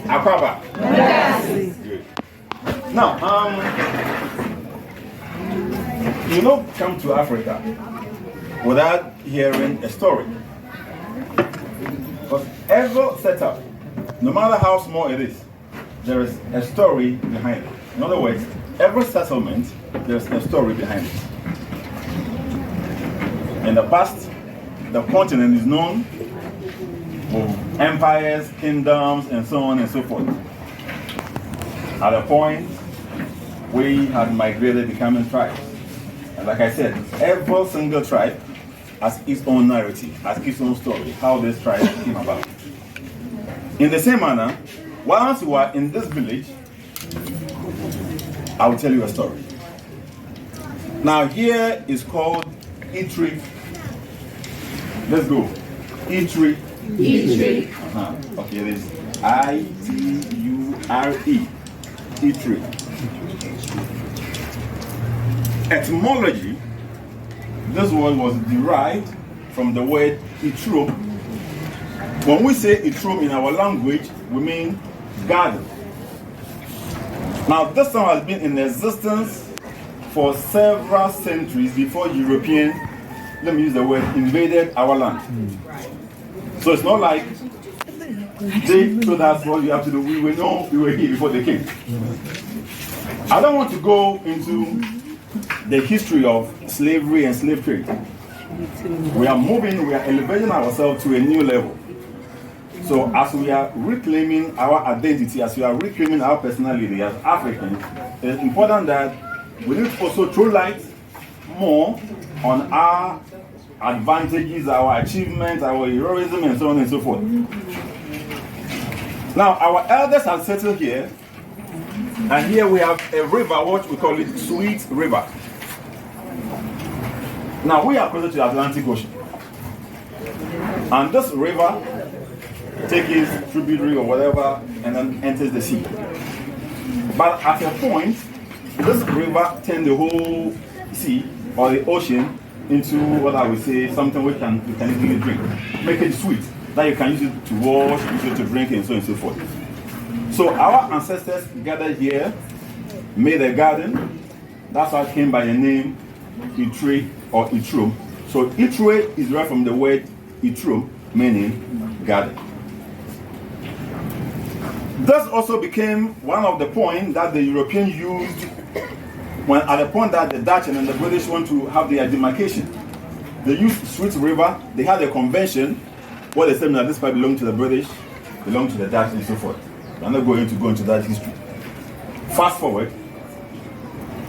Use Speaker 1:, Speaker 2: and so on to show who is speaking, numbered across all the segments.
Speaker 1: Akwaba? Yes. Good. Now, you don't come to Africa without hearing a story. Because every setup, no matter how small it is, there is a story behind it. In other words, every settlement, there's a story behind it. In the past, the continent is known for empires, kingdoms, and so on and so forth. At a point, we had migrated, becoming tribes. And like I said, every single tribe has its own narrative, has its own story, how this tribe came about. In the same manner, once you are in this village, I will tell you a story. Now here is called Itre. Let's go. Itre.
Speaker 2: Itre.
Speaker 1: Okay, it is I-T-U-R-E. Itre. Etymology, this word was derived from the word Itro. When we say Itro in our language, we mean garden. Now, this term has been in existence for several centuries before Europeans, let me use the word, invaded our land. So it's not like they told us what you have to do. We were known, we were here before they came. I don't want to go into the history of slavery and slave trade. We are moving, we are elevating ourselves to a new level. So as we are reclaiming our identity, as we are reclaiming our personality as Africans, it's important that we need to also throw light more on our advantages, our achievements, our heroism, and so on and so forth. Now, our elders have settled here, and here we have a river, what we call it Sweet River. Now, we are closer to the Atlantic Ocean. And this river takes its tributary or whatever and then enters the sea. But at a point, this river turns the whole sea or the ocean into what I would say something you can easily drink. Make it sweet, that you can use it to wash, use it to drink, and so on and so forth. So our ancestors gathered here, made a garden. That's how it came by the name Itre or Itro. So Itre is derived from the word Itro, meaning garden. This also became one of the points that the Europeans used when at the point that the Dutch and the British want to have their demarcation. They used Sweet River. They had a convention where they said that this part belonged to the British, belonged to the Dutch, and so forth. I'm not going to go into that history. Fast forward,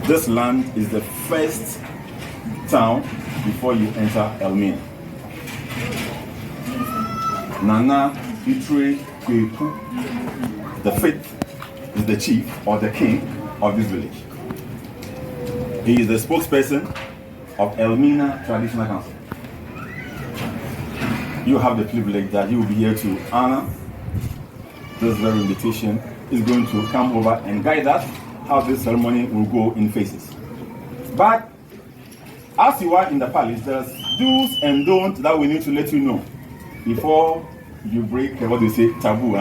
Speaker 1: this land is the first town before you enter Elmina. Nana Itre Kweku, the fifth, is the chief or the king of this village. He is the spokesperson of Elmina Traditional Council. You have the privilege that he will be here to honor this very invitation. Is going to come over and guide us how this ceremony will go in phases. But as you are in the palace, there's do's and don'ts that we need to let you know before you break what they say taboo.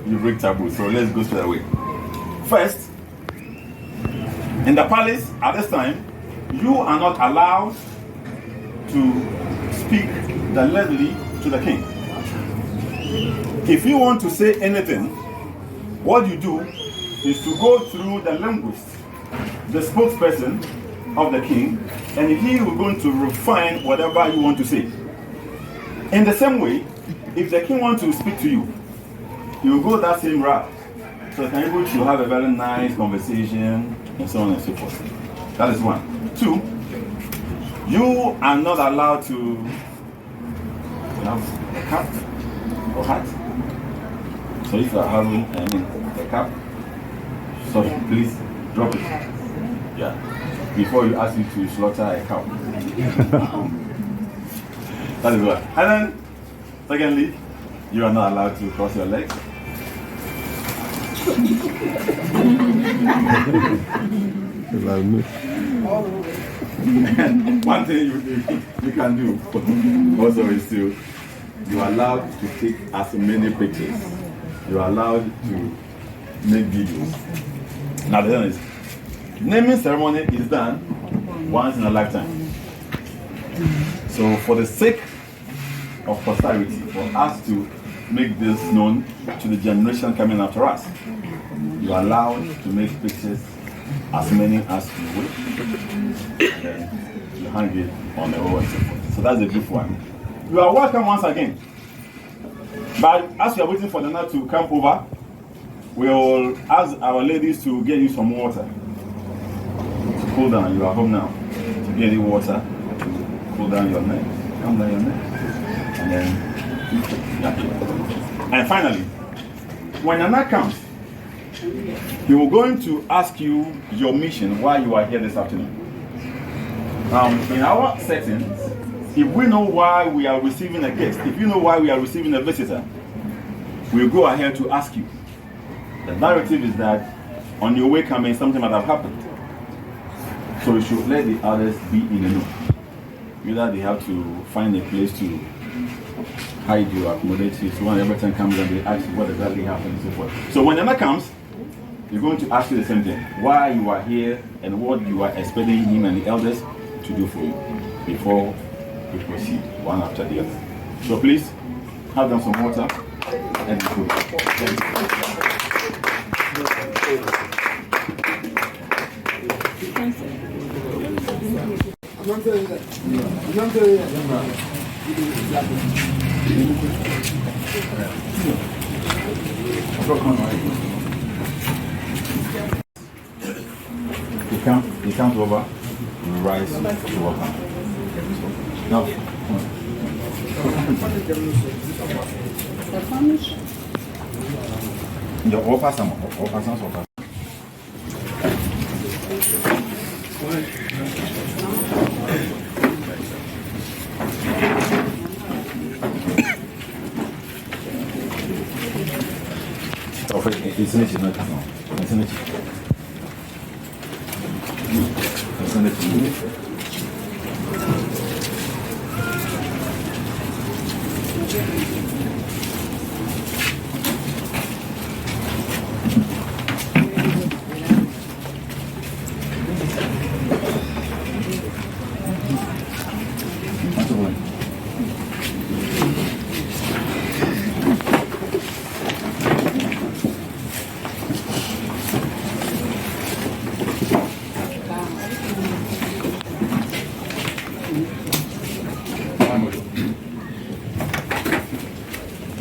Speaker 1: You break taboo. So let's go straight away. First, in the palace at this time, you are not allowed to speak directly to the king. If you want to say anything, what you do is to go through the linguist, the spokesperson of the king, and he will going to refine whatever you want to say. In the same way, if the king wants to speak to you, he will go that same route. So you can be able to have a very nice conversation and so on and so forth. That is one. Two, you are not allowed to have a cap or hat. So if you are having a cap, so please drop it. Yeah. Before you ask me to slaughter a cow. That is one. And then, secondly, you are not allowed to cross your legs. One thing you can do also is you are allowed to take as many pictures you are allowed to make videos. Now the thing is, naming ceremony is done once in a lifetime. So for the sake of posterity, for us to make this known to the generation coming after us, you are allowed to make pictures, as many as you wish, and then you hang it on the wall and so forth. So that's a good one. You are welcome once again. But as we are waiting for the night to come over, we will ask our ladies to get you some water to cool down. You are home now. To get you water to cool down your neck. Calm down your neck. And then, and finally, when Nana comes, he will going to ask you your mission, why you are here this afternoon. In our settings, if we know why we are receiving a guest, if you know why we are receiving a visitor, we'll go ahead to ask you. The narrative is that on your way coming, something might have happened. So you should let the others be in the know. Either they have to find a place to hide you, accommodate you. So when everything comes and they ask you what exactly happened and so forth. So when Nana comes, you're going to ask you the same thing. Why you are here and what you are expecting him and the elders to do for you before we proceed one after the other. So please, have them some water and food. He comes over, you rise to welcome. Now, your offer some offer. It's not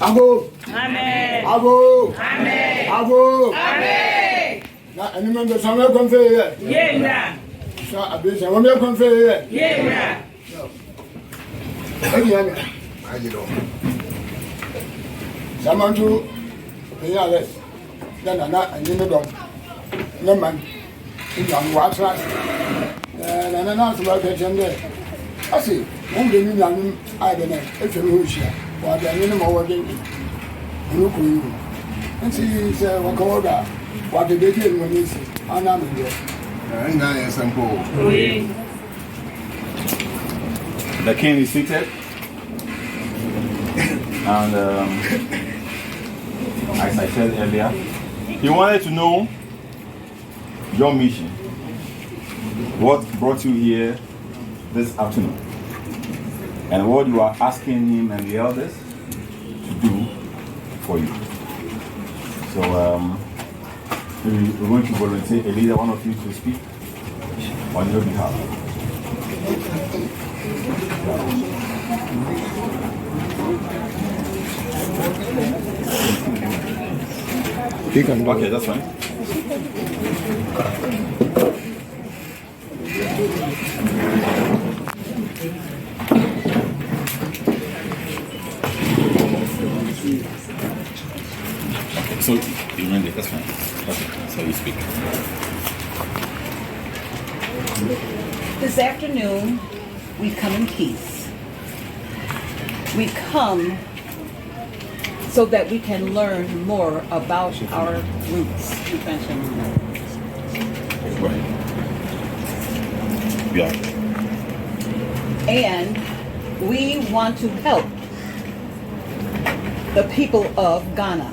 Speaker 2: Abo.
Speaker 3: Amen.
Speaker 2: Abo.
Speaker 3: Amen.
Speaker 2: Abo.
Speaker 3: Amen.
Speaker 2: Na any member some come here.
Speaker 3: Yeah.
Speaker 2: So abi some member come here.
Speaker 3: Yeah.
Speaker 2: Edi ana. Ayi do. Samantu ya les. Na any me do. Na man. Nyan wa tra. Na so ba ke jende. Asi, mo de ni nanu ai de na. E fe mi ho hia. Wa de any no mo de. You could. And she said, what called that? What did they do when you see? I'm not in there.
Speaker 1: The king is seated, and as I said earlier, he wanted to know your mission, what brought you here this afternoon, and what you are asking him and the elders to do for you. So we're going to volunteer a leader, one of you, to speak on your behalf. Okay, that's fine. So you remember, that's fine. Okay, so you speak.
Speaker 4: This afternoon, we come in peace. We come so that we can learn more about our roots.
Speaker 1: Right. Yeah.
Speaker 4: And we want to help the people of Ghana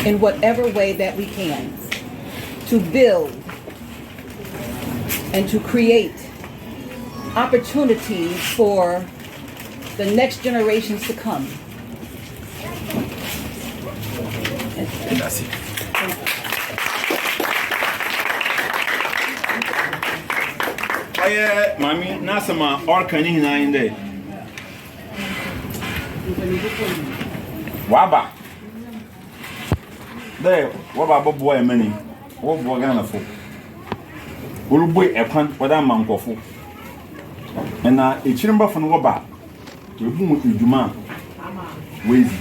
Speaker 4: in whatever way that we can to build and to create opportunities for the next generations to come.
Speaker 1: That's it. Mami, Nasama, or can you in there? Waba. There, what about boy many? What boy gonna for? Ulu boy a pant, what I'm man for. And a chamber from Waba. You boom with you man. Wazy.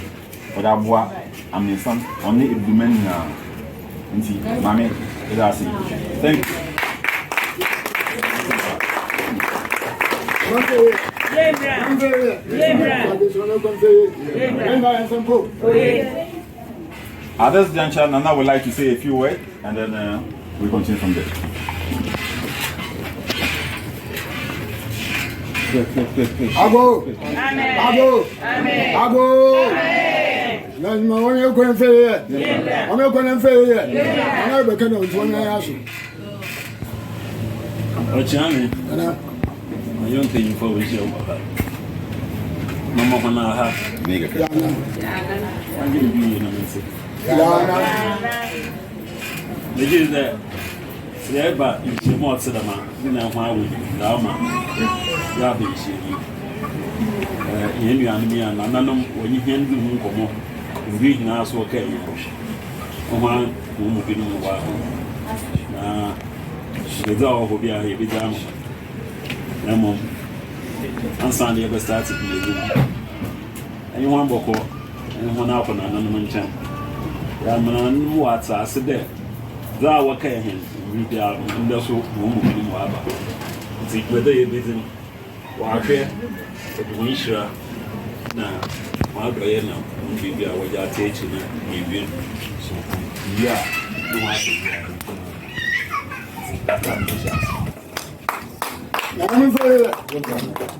Speaker 1: What I boy, I mean, son, only if the men now. And see, Mammy, that's it. Thank you. At this juncture, Nana would like to say a few words, and then we continue from there.
Speaker 2: Abo.
Speaker 3: Amen.
Speaker 2: Abo.
Speaker 3: Amen.
Speaker 2: Abo. Let's go on your grand fair. I'm not going to fail. I'm not going to one house.
Speaker 5: Ochani, I don't think you for with you. Mama, when I have, I'm going to be in a minute. The is that, yeah, but if you want to the man, you know why we Dama, Yabi, you and me, and none when you can do more, we now so okay. One who will be in a while. The all will be a heavy down. Mom, and Sunday ever started in the room. And you want Boko, and one up on another man. Yaman, what I said there. Thou were carrying, we are in the so woman in Waba. See whether you're busy. Warfare, but we sure now. My brother now, won't be what you're teaching you. So, yeah, you want to.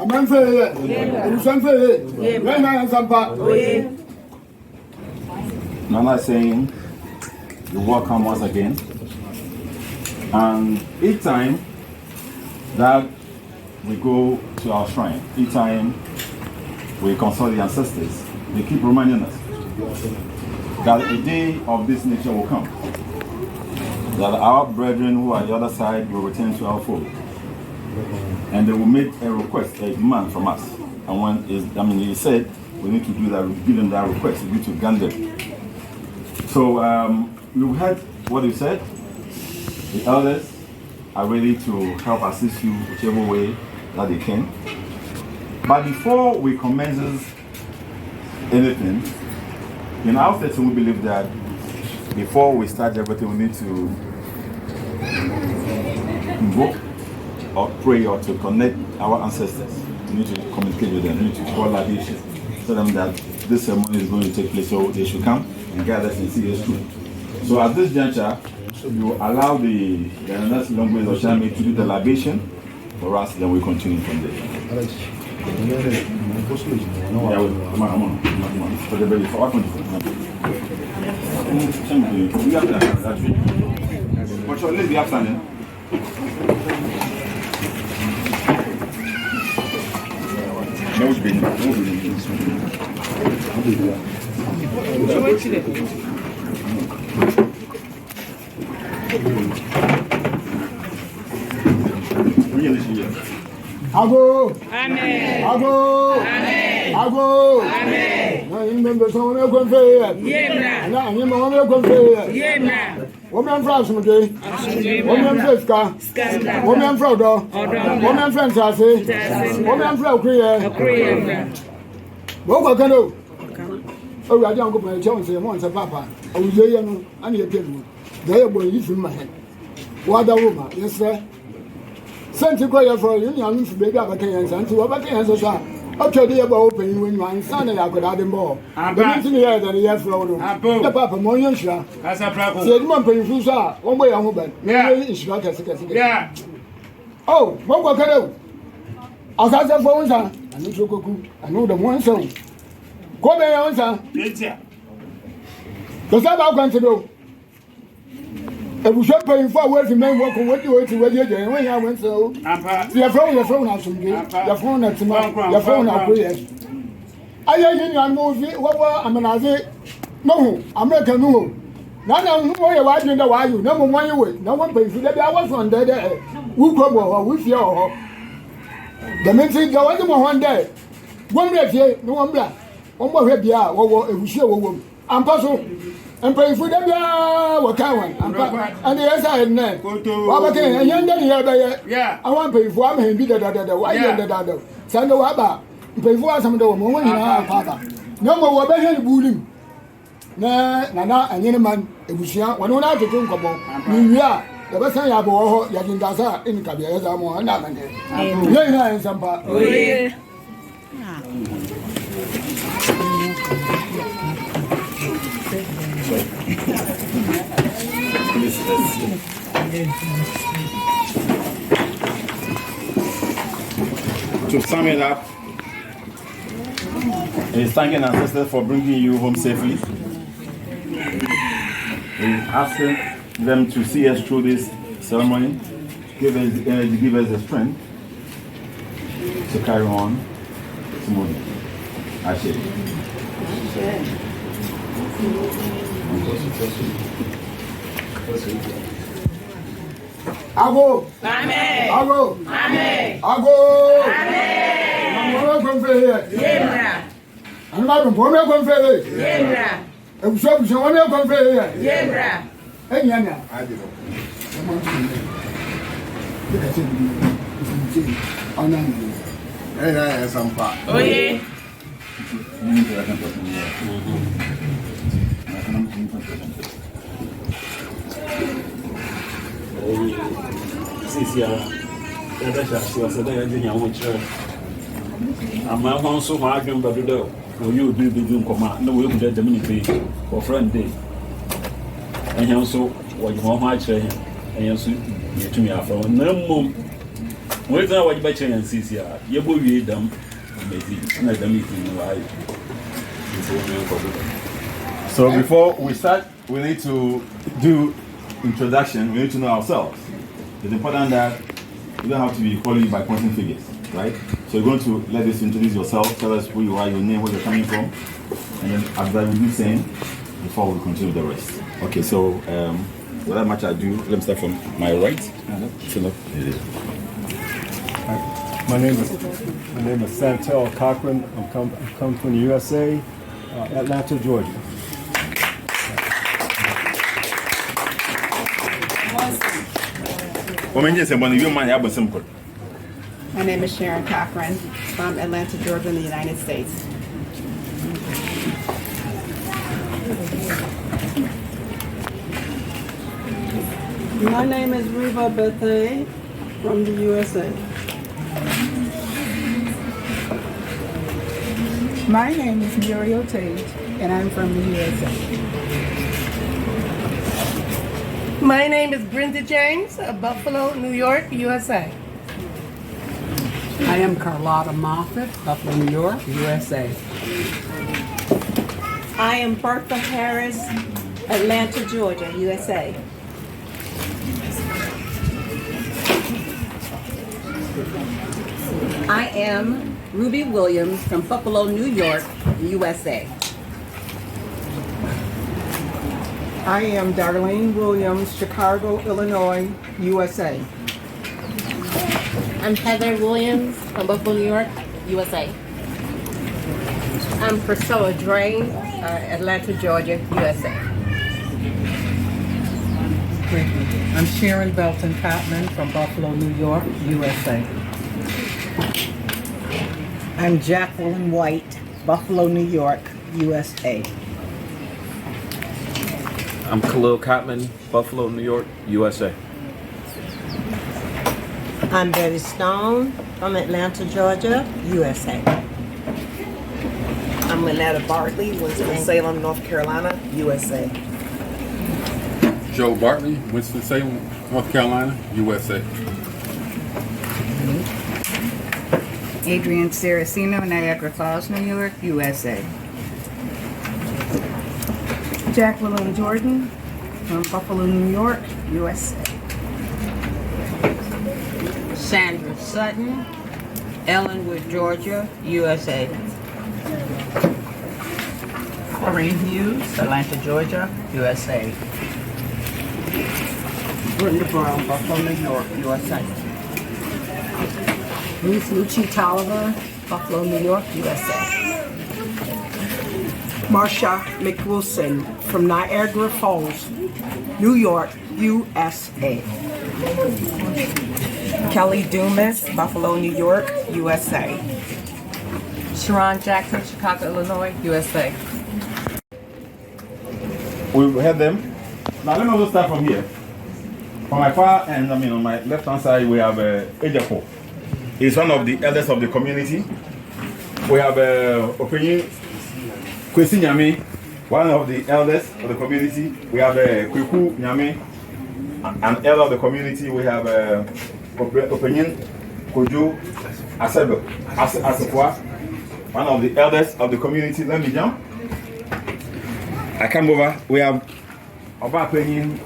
Speaker 2: I'm
Speaker 1: Nana saying, you're welcome once again. And each time that we go to our shrine, each time we consult the ancestors, they keep reminding us that a day of this nature will come. That our brethren who are on the other side will return to our fold. And they will make a request, a demand from us. And when he said we need to do that, we give them that request, we need to grant them. So you heard what he said. The elders are ready to help assist you whichever way that they can. But before we commence anything, in our setting we believe that before we start everything we need to invoke or pray or to connect our ancestors. We need to communicate with them, we need to call libation, tell them that this ceremony is going to take place, so they should come and gather us and see us through. So at this juncture, you allow the next language of Shami to do the libation for us, then we continue from there. Yeah, come on. For the belly, for what we have that. But sure, let's be absent. No,
Speaker 2: Ago.
Speaker 3: Amen.
Speaker 2: Ago.
Speaker 3: Amen.
Speaker 2: Ago.
Speaker 3: Amen.
Speaker 2: Now you remember someone else going to say it.
Speaker 3: Yeah,
Speaker 2: Now you remember going to say it.
Speaker 3: yeah,
Speaker 2: Woman from Sunday. Woman Fresca. Woman from Dodo. Woman from Sassy. Woman from Korea. What can do? Oh, I don't go by Jones and once a papa. Oh, you know, I need a people. They are going to my head. What a woman, yes, sir. Sent to go for you, young baby of a Kenyans and to a Kenyans. Okay, dear, open when my son and I could add them more. I'm back in the air that he has flown. The papa, more young, sir. As a problem. Said, Mom, you saw one way on Hubert. Yeah, it's not as a yeah. Oh, what can I do? As I said, phones are, I need to go. I know the one song. Go there, answer. Because I'm going to do. If we should pay for work, men work on what you want to where you're doing. When I went so, your phone out some your phone at your phone out prayers. I ain't in movie. What I'm an no, I'm not a no. None of who are watching the why you number one you would. No one pays for that. I was one day. Who go or with your the men say go one day. One day here, no one black. One more head, yeah, or a show. I'm puzzled. And pay for them, what kind and the other side, name. What again? A young daddy here, yeah. I want to pay for him, be the why you the other. Send the wabba. Pay for some of the woman in our father. No more better bullying. Na, and any man, if we shall, one out to think about. We are the best I have all Yakin in Kabia, more and that. Yeah, some part.
Speaker 1: To sum it up, he's thanking Ancestral for bringing you home safely. He's asking them to see us through this ceremony, give us the energy, give us the strength to carry on smoothly. I say.
Speaker 2: Ago.
Speaker 3: Amen.
Speaker 2: Ago.
Speaker 3: Amen.
Speaker 2: Ago.
Speaker 3: Amen.
Speaker 2: I'm going to here.
Speaker 3: Yebra.
Speaker 2: I'm not going to here.
Speaker 3: Yebra.
Speaker 2: I'm sure someone going to here.
Speaker 3: Yebra.
Speaker 2: Hey, Yana.
Speaker 6: I did. Hey, I had some pot.
Speaker 3: Oh, yeah.
Speaker 5: Sisi ara ebe sha so so da yaje nyawo kire ama ho so ho adwem bado da oyi obi bi nkoma na we buda Germany pe for friend day ehia so wo ho ho a kire ehia so yetumi afro na mom we tell what you bet you sisi ara ye bo wie dam mezi na dam itu ni wa ayi
Speaker 1: So before we start, we need to do introduction. We need to know ourselves. It's important that you don't have to be calling by pointing figures, right? So you're going to let us introduce yourself, tell us who you are, your name, where you're coming from, and then after we do the same before we continue the rest. Okay, so without much ado, let me start from my right. Philip.
Speaker 7: My name is Santel Cochran. I'm come from the USA, Atlanta, Georgia.
Speaker 4: My name is Sharon Cochran from Atlanta, Georgia, in the United States.
Speaker 8: My name is Reva Bethany from the USA.
Speaker 9: My name is Muriel Tate, and I'm from the USA.
Speaker 10: My name is Brenda James of Buffalo, New York, USA.
Speaker 9: I am Carlotta Moffett, Buffalo, New York, USA.
Speaker 11: I am Bertha Harris, Atlanta, Georgia, USA.
Speaker 4: I am Ruby Williams from Buffalo, New York, USA.
Speaker 9: I am Darlene Williams, Chicago, Illinois, USA.
Speaker 10: I'm Heather Williams from Buffalo, New York, USA. I'm Priscilla Drain, Atlanta, Georgia, USA.
Speaker 8: I'm Sharon Belton Cotman from Buffalo, New York, USA.
Speaker 12: I'm Jacqueline White, Buffalo, New York, USA.
Speaker 13: I'm Khalil Cotman, Buffalo, New York, USA.
Speaker 12: I'm Betty Stone from Atlanta, Georgia, USA.
Speaker 14: I'm Lynetta Bartley, Winston-Salem, North Carolina, USA.
Speaker 6: Joe Bartley, Winston-Salem, North Carolina, USA.
Speaker 9: Adrian Saraceno, Niagara Falls, New York, USA.
Speaker 10: Jacqueline Jordan from Buffalo, New York, USA.
Speaker 3: Sandra Sutton, Ellenwood, Georgia, USA.
Speaker 8: Maureen Hughes, Atlanta, Georgia, USA.
Speaker 9: Brenda Brown, Buffalo, New York, USA.
Speaker 4: Ruth Lucci Tolliver, Buffalo, New York, USA.
Speaker 9: Marsha McWilson from Niagara Falls, New York, USA.
Speaker 14: Kelly Dumas, Buffalo, New York, USA.
Speaker 3: Sharon Jackson, Chicago, Illinois, USA.
Speaker 1: We've had them. Now let me also start from here. From my far end, on my left hand side, we have Ejako. He's one of the elders of the community. We have Opinion Kwesi Nyame, one of the elders of the community. We have Kweku Nyame, an elder of the community. We have Opinion Kojo Asefwa, one of the elders of the community. Let me jump. I come over. We have Oba Opinion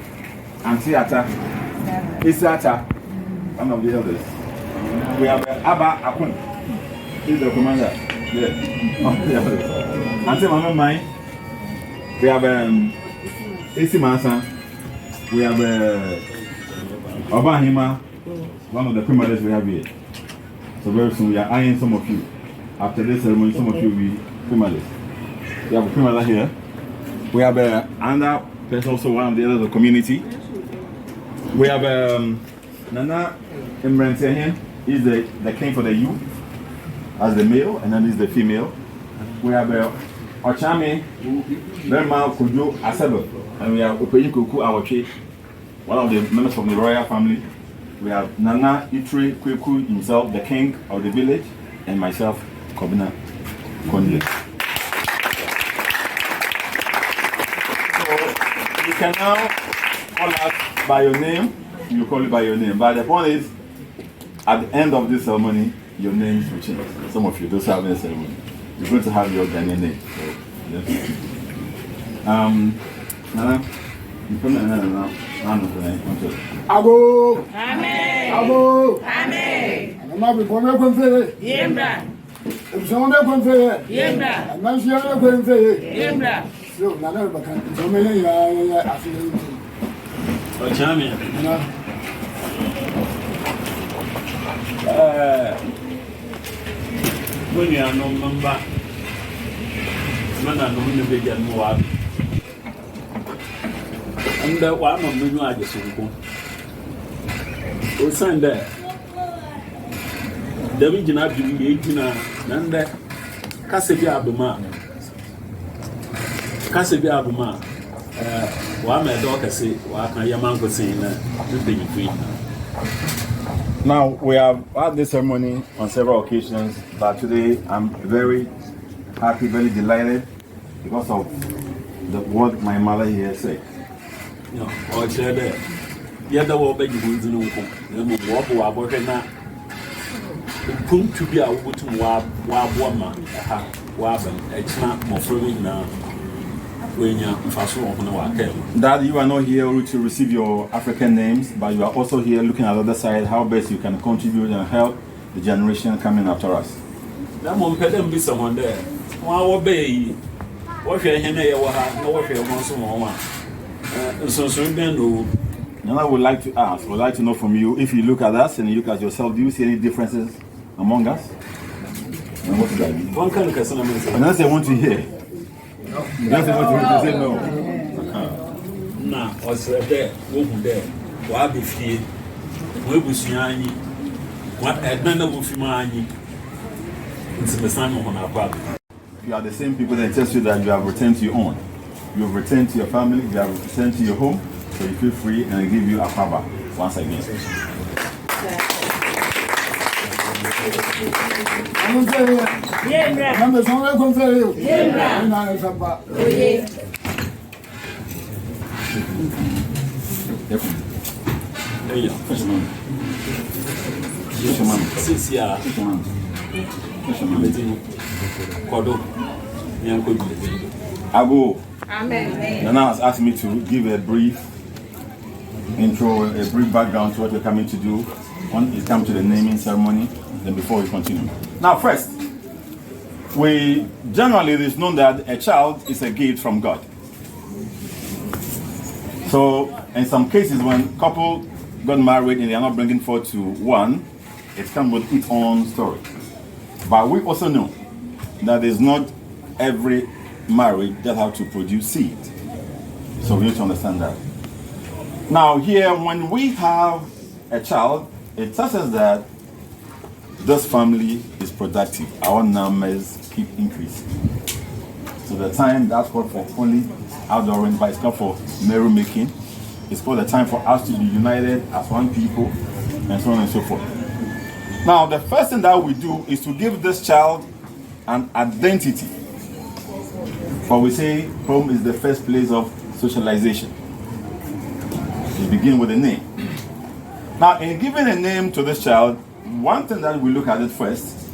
Speaker 1: Antiata, Isata, one of the elders. We have Abba Akun, he's the commander. Yeah. Until my mind, we have Isi Mansa, we have Oba Hima, one of the primaries we have here. So very soon we are eyeing some of you. After this ceremony, some of you will be primaries. We have a primary here. We have another person, also one of the elders of the community. We have Nana Imrante here. He's the king for the youth as the male, and then he's the female. We have Ochame, Berma Kujo Asebo, and we have Opeyin Kuku Awache, one of the members from the royal family. We have Nana Itre Kweku himself, the king of the village, and myself, Kobina Konde. You can now call us by your name. You call it by your name. But the point is, at the end of this ceremony, your names will change. Some of you, those having a ceremony, you're going to have your Ghanaian name. So, Nana, you come in now.
Speaker 2: Abo.
Speaker 3: Amen.
Speaker 2: Abo.
Speaker 3: Amen.
Speaker 2: I'm not going to come to
Speaker 3: Yembra.
Speaker 2: If someone comes to
Speaker 3: Yembra.
Speaker 2: I'm not sure I'm going to
Speaker 3: Yembra.
Speaker 2: So, Nana, but so many I feel.
Speaker 5: Ochame. When you are no member, man, I know you be getting more. And the one of me, I just go. We send there. The region of the 18 and the Cassavia Abuma. Cassavia Abuma. One my daughter say, what can your man go saying?
Speaker 1: Now, we have had this ceremony on several occasions, but today I'm very happy, very delighted because of what my mother here said.
Speaker 5: No, or there. The other will beg you to know. Walk over now. Come to be a woman, Wabban, it's not more fruit now. When you're fast on
Speaker 1: Dad, you are not here to receive your African names, but you are also here looking at the other side, how best you can contribute and help the generation coming after us.
Speaker 5: That won't pay them be someone there. One obey. What you're here, no what you're once more. So
Speaker 1: and I would like to ask, would like to know from you, if you look at us and you look at yourself, do you see any differences among us? And what is that?
Speaker 5: One kind of person,
Speaker 1: and that's I want to hear. That's what you want to say no.
Speaker 5: Nah, was there, woman there. Why be feared? We will see any. What Edmund will see money. It's the son of our father.
Speaker 1: You are the same people that tell you that you have returned to your own. You have returned to your family, you have returned to your home, so you feel free and I give you a kwaba once again.
Speaker 2: I'm going to say,
Speaker 1: Ago.
Speaker 10: Amen.
Speaker 1: Nana has asked me to give a brief intro, a brief background to what we're coming to do when it comes to the naming ceremony, then before we continue. Now, first, we generally it is known that a child is a gift from God. So, in some cases, when couple got married and they are not bringing forth to one, it comes with its own story. But we also know that it's not every marriage that have to produce seed. So we need to understand that. Now here, when we have a child, it tells us that this family is productive. Our numbers keep increasing. So the time that's called for only outdooring, but it's called for merrymaking. It's called the time for us to be united as one people, and so on and so forth. Now, the first thing that we do is to give this child an identity. For we say home is the first place of socialization. We begin with a name. Now, in giving a name to this child, one thing that we look at it first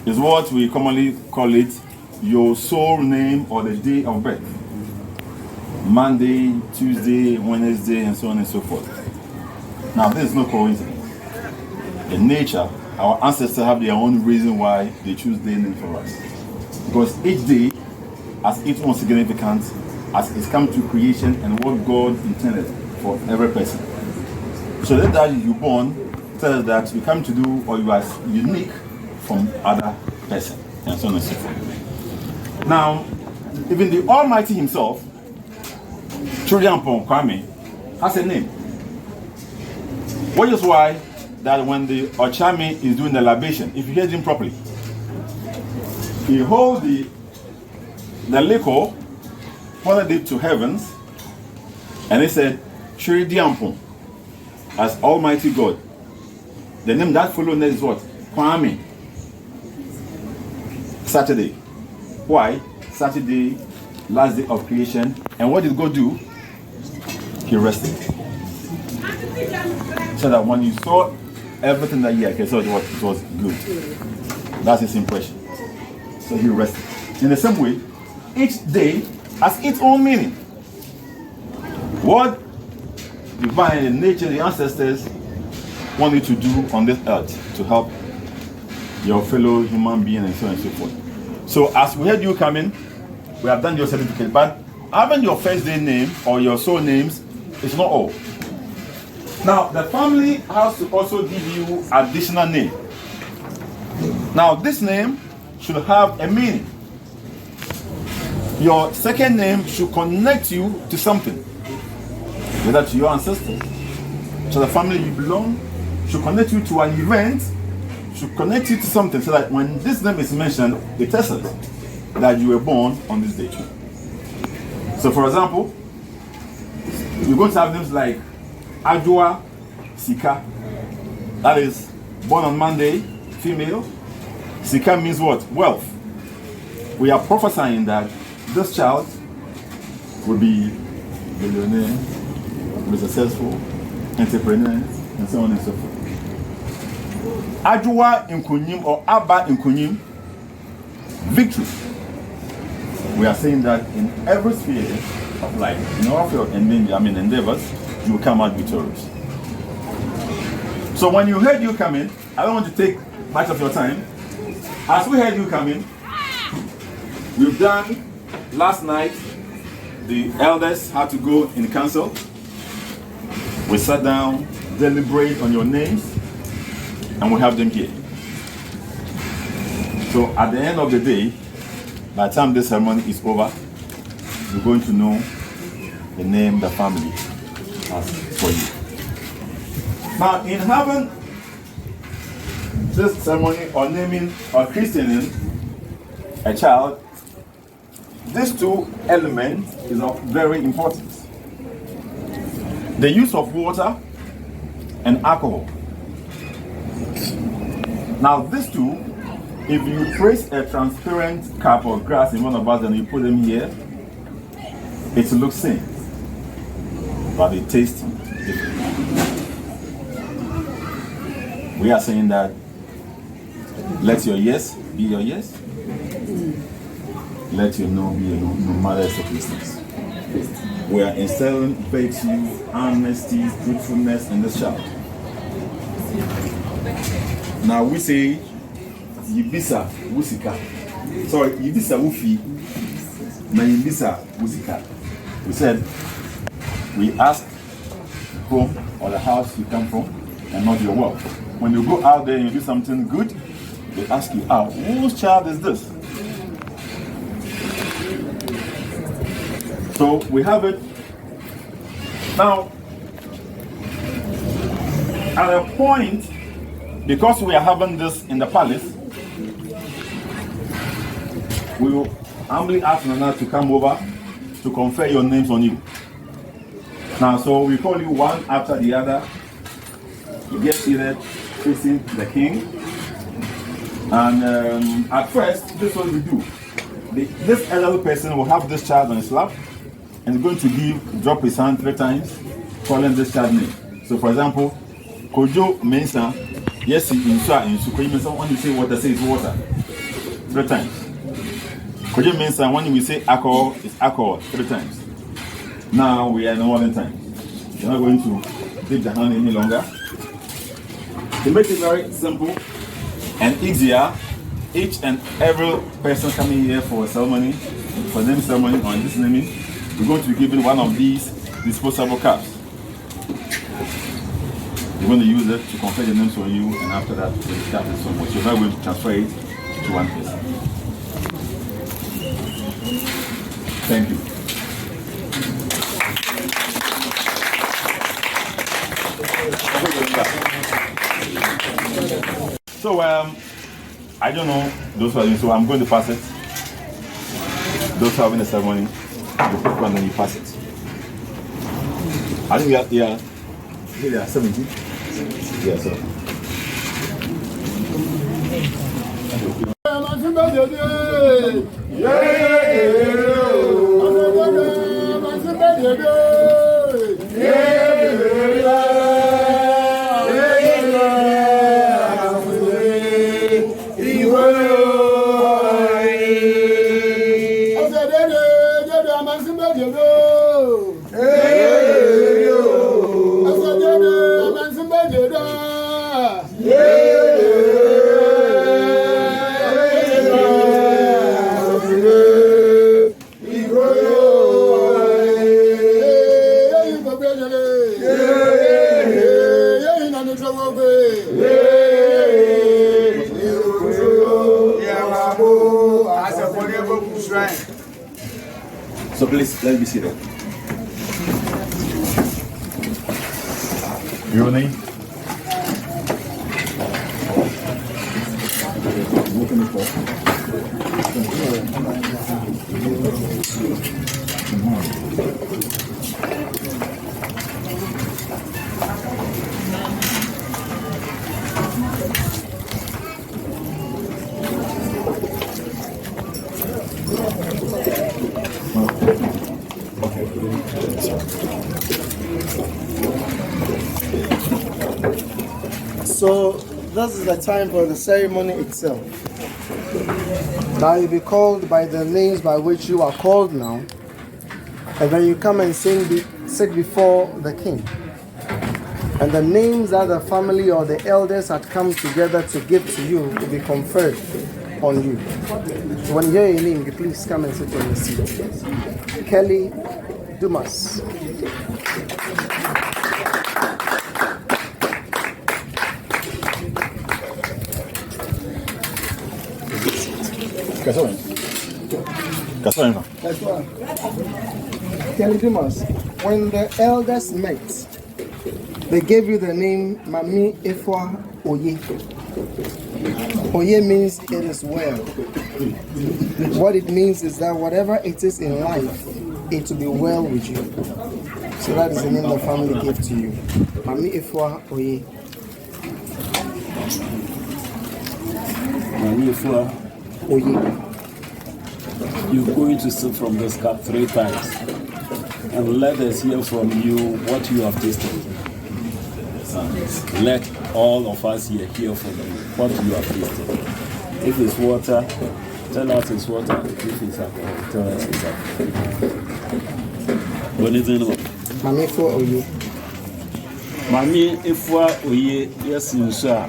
Speaker 1: is what we commonly call it your soul name or the day of birth. Monday, Tuesday, Wednesday, and so on and so forth. Now, this is no coincidence. In nature, our ancestors have their own reason why they choose their name for us. Because each day has its own significance as it's come to creation and what God intended for every person. So that you're born tells that you come to do or you are unique from other person, and so on and so forth. Now, even the Almighty Himself, Chodiampon Kwame, has a name. Which is why that when the Ochami is doing the libation, if you hear him properly, he holds the liquor, pointed it to heavens, and he said, Chodiampon, as Almighty God. The name that follows next is what? Kwame. Saturday. Why? Saturday, last day of creation. And what did God do? He rested. So that when you saw everything that he had, it was good. That's his impression. So he rested. In the same way, each day has its own meaning. What divine in nature, the ancestors want you to do on this earth to help your fellow human being and so on and so forth. So as we had you come in, we have done your certificate, but having your first day name or your soul names is not all. Now the family has to also give you additional name. Now this name should have a meaning. Your second name should connect you to something, whether to your ancestors, to the family you belong, should connect you to an event, should connect you to something, so that when this name is mentioned, it tells us that you were born on this day. So for example, you're going to have names like Ajua Sika, that is born on Monday, female. Sika means what? Wealth. We are prophesying that this child will be millionaire, will be successful, entrepreneur, and so on and so forth. Ajua Nkunyim or Abba Nkunyim, victory. We are saying that in every sphere of life, in all of your endeavors, you will come out victorious. So when you heard you come in, I don't want to take much of your time. As we heard you come in, we've done last night, the elders had to go in council. We sat down, deliberate on your names, and we have them here. So at the end of the day, by the time this ceremony is over, you're going to know the name the family has for you. Now, in having this ceremony or naming or christening a child, these two elements is of very importance. The use of water and alcohol. Now, these two, if you place a transparent cup of grass in one of us and you put them here, it looks same, but it tastes different. We are saying that let your yes be your yes, let your no be your no, no matter the circumstance. We are instilling virtue, honesty, truthfulness in this child. Now we say, Yibisa Wusika. Sorry, Yibisa Wufi. Na Yibisa Wusika. We said, we ask the home or the house you come from and not your wealth. When you go out there and you do something good, they ask you, whose child is this? So we have it. Now, at a point, because we are having this in the palace, we will humbly ask Nana to come over to confer your names on you. Now, so we call you one after the other. You get seated facing the king. And at first, this is what we do. This elderly person will have this child on his lap and is going to drop his hand 3 times, calling this child's name. So, for example, Kojo Mensa, yes, when you say water, say it's water 3 times. Kojo Mensa, when we say alcohol, it's alcohol 3 times. Now we are in the modern time. You're not going to dip the hand any longer. To make it very simple and easier, each and every person coming here for a ceremony, for name ceremony or this naming, we're going to be given one of these disposable cups. You're going to use it to confer the names on you, and after that, the cap is so much. You're not going to transfer it to one person. Thank you. So, I don't know those who are doing, so I'm going to pass it. Those who are having the ceremony, you pick one and you pass it. I think we are 17. Yeah, so. So please, let's be seated. Your name?
Speaker 15: So this is the time for the ceremony itself. Now you'll be called by the names by which you are called now, and then you come and sit before the king. And the names that the family or the elders had come together to give to you will be conferred on you. So when you hear your name, you please come and sit on your seat. Kelly Dumas. Kelly Dumas, when the elders met, they gave you the name Mami Efwa Oye. Oye means it is well. What it means is that whatever it is in life, it will be well with you. So that is the name the family gave to you. Mami Efwa Oye.
Speaker 5: Mami Efwa
Speaker 15: Oye.
Speaker 5: You're going to sit from this cup 3 times and let us hear from you what you have tasted. Let all of us here hear from you what you have tasted. If it's water, tell us it's water. If it's alcohol, tell us it's alcohol. What is it?
Speaker 15: Mami for Oye.
Speaker 5: Mami, if we yes, in sir.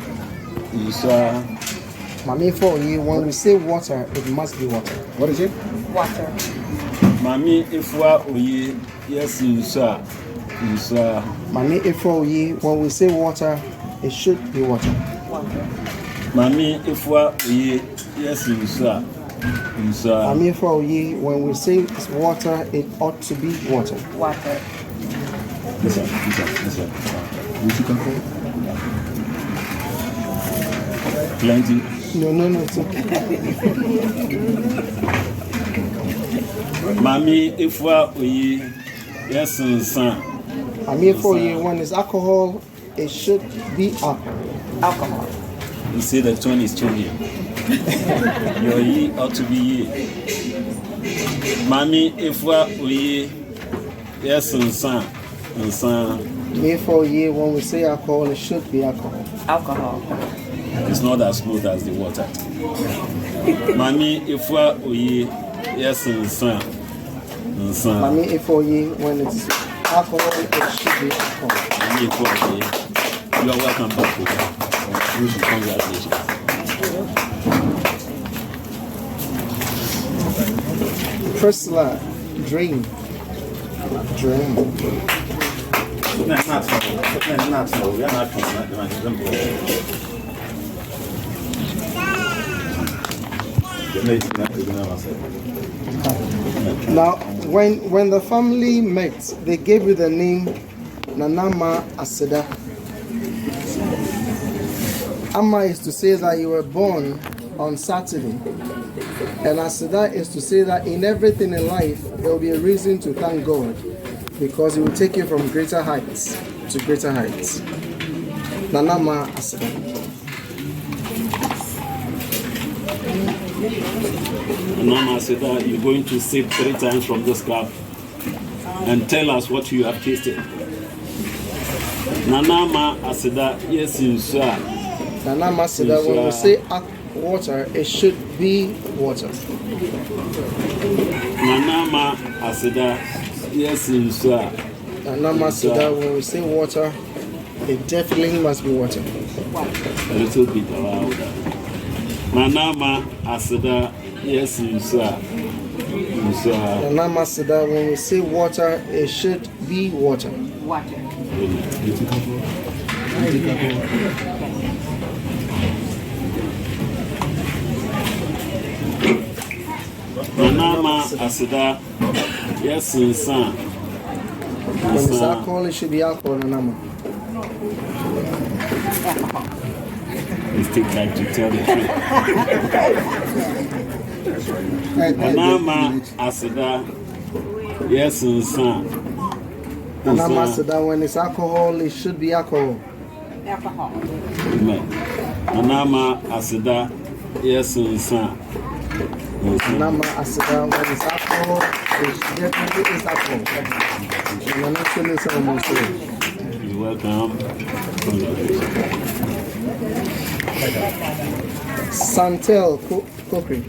Speaker 15: Mami for Oye, when we say water, it must be water. What is it?
Speaker 3: Water.
Speaker 5: Mami, if we yes, in sir.
Speaker 15: Mami for Oye, when we say water, it should be water.
Speaker 5: Mami, if we yes, in sir.
Speaker 15: Mami for Oye, when we say it's water, it ought to be water.
Speaker 3: Water.
Speaker 1: Listen. Which you can call? Plenty.
Speaker 15: No, it's okay.
Speaker 5: Mami, if we yes, in sir.
Speaker 15: Mami for Oye, when it's alcohol, it should be alcohol.
Speaker 3: Alcohol.
Speaker 5: You see the tone is changing. Your ye ought to be ye. Mami, if we yes, in sir.
Speaker 15: Mami for Oye, when we say alcohol, it should be alcohol.
Speaker 3: Alcohol.
Speaker 5: It's not as smooth as the water. Mami, if we yes, in sir.
Speaker 15: Mami if Oye, when it's alcohol, it should be alcohol.
Speaker 5: Mami, if we you are welcome back. Congratulations.
Speaker 15: Priscilla, dream.
Speaker 1: Not so. We are not
Speaker 15: Now, when the family met, they gave you the name Nanama Aseda. Amma is to say that you were born on Saturday, and Aseda is to say that in everything in life there will be a reason to thank God, because He will take you from greater heights to greater heights. Nanama Aseda.
Speaker 5: Nana said that you're going to sip 3 times from this cup and tell us what you have tasted. Nanama Aseda, yes, in sir.
Speaker 15: Nanama Aseda, when we say water, it should be water.
Speaker 5: Nanama Aseda, yes, in sir.
Speaker 15: Nanama Aseda, when we say water, it definitely must be water.
Speaker 5: A little bit louder. Nanama Aseda, yes, in sir.
Speaker 15: Nanama Aseda, when we say water, it should be water.
Speaker 3: Water.
Speaker 5: Nanama Aseda, yes, in sir.
Speaker 15: When it's alcohol, it should be alcohol. Nanama.
Speaker 5: Please take time to tell the truth. Nanama Aseda, yes, in sir.
Speaker 15: Nanama Aseda, when it's alcohol, it should be alcohol.
Speaker 3: Alcohol.
Speaker 5: Nanama Aseda, yes, in sir.
Speaker 15: Nanama Aseda, when it's alcohol, it definitely is alcohol.
Speaker 5: You're welcome.
Speaker 15: Santel Kokri.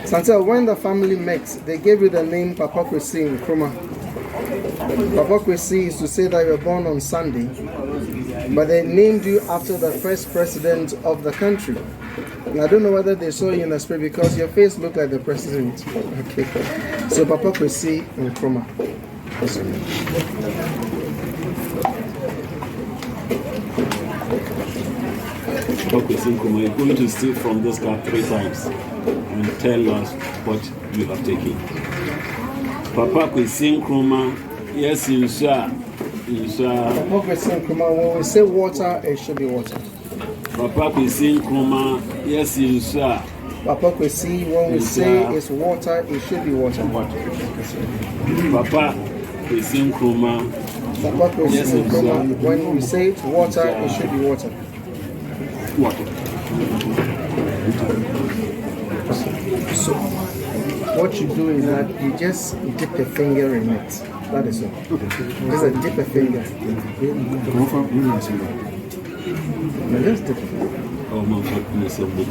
Speaker 15: Santel, when the family met, they gave you the name Papa Kwesi in Nkrumah. Papa Kwesi is to say that you were born on Sunday, but they named you after the first president of the country. And I don't know whether they saw you in the spirit because your face looked like the president. Okay. So Papa Kwesi in Nkrumah.
Speaker 5: Papa Kwesi, you're going to steal from this cup 3 times and tell us what you have taken. Papa Kwesi Nkrumah, yes, in sir.
Speaker 15: Papa Kwesi Nkrumah, when we say water, it should be water.
Speaker 5: Papa Kwesi Nkrumah, yes, in sir.
Speaker 15: Papa Kwesi, when we say it's water, it should be water.
Speaker 5: Papa Kwesi Nkrumah,
Speaker 15: Papa Kwesi Nkrumah, when we say it's water, it should be water. So, what you do is that you just dip a finger in it. That is all. Just a dip a finger. Just different.
Speaker 5: Oh, my fucking somebody.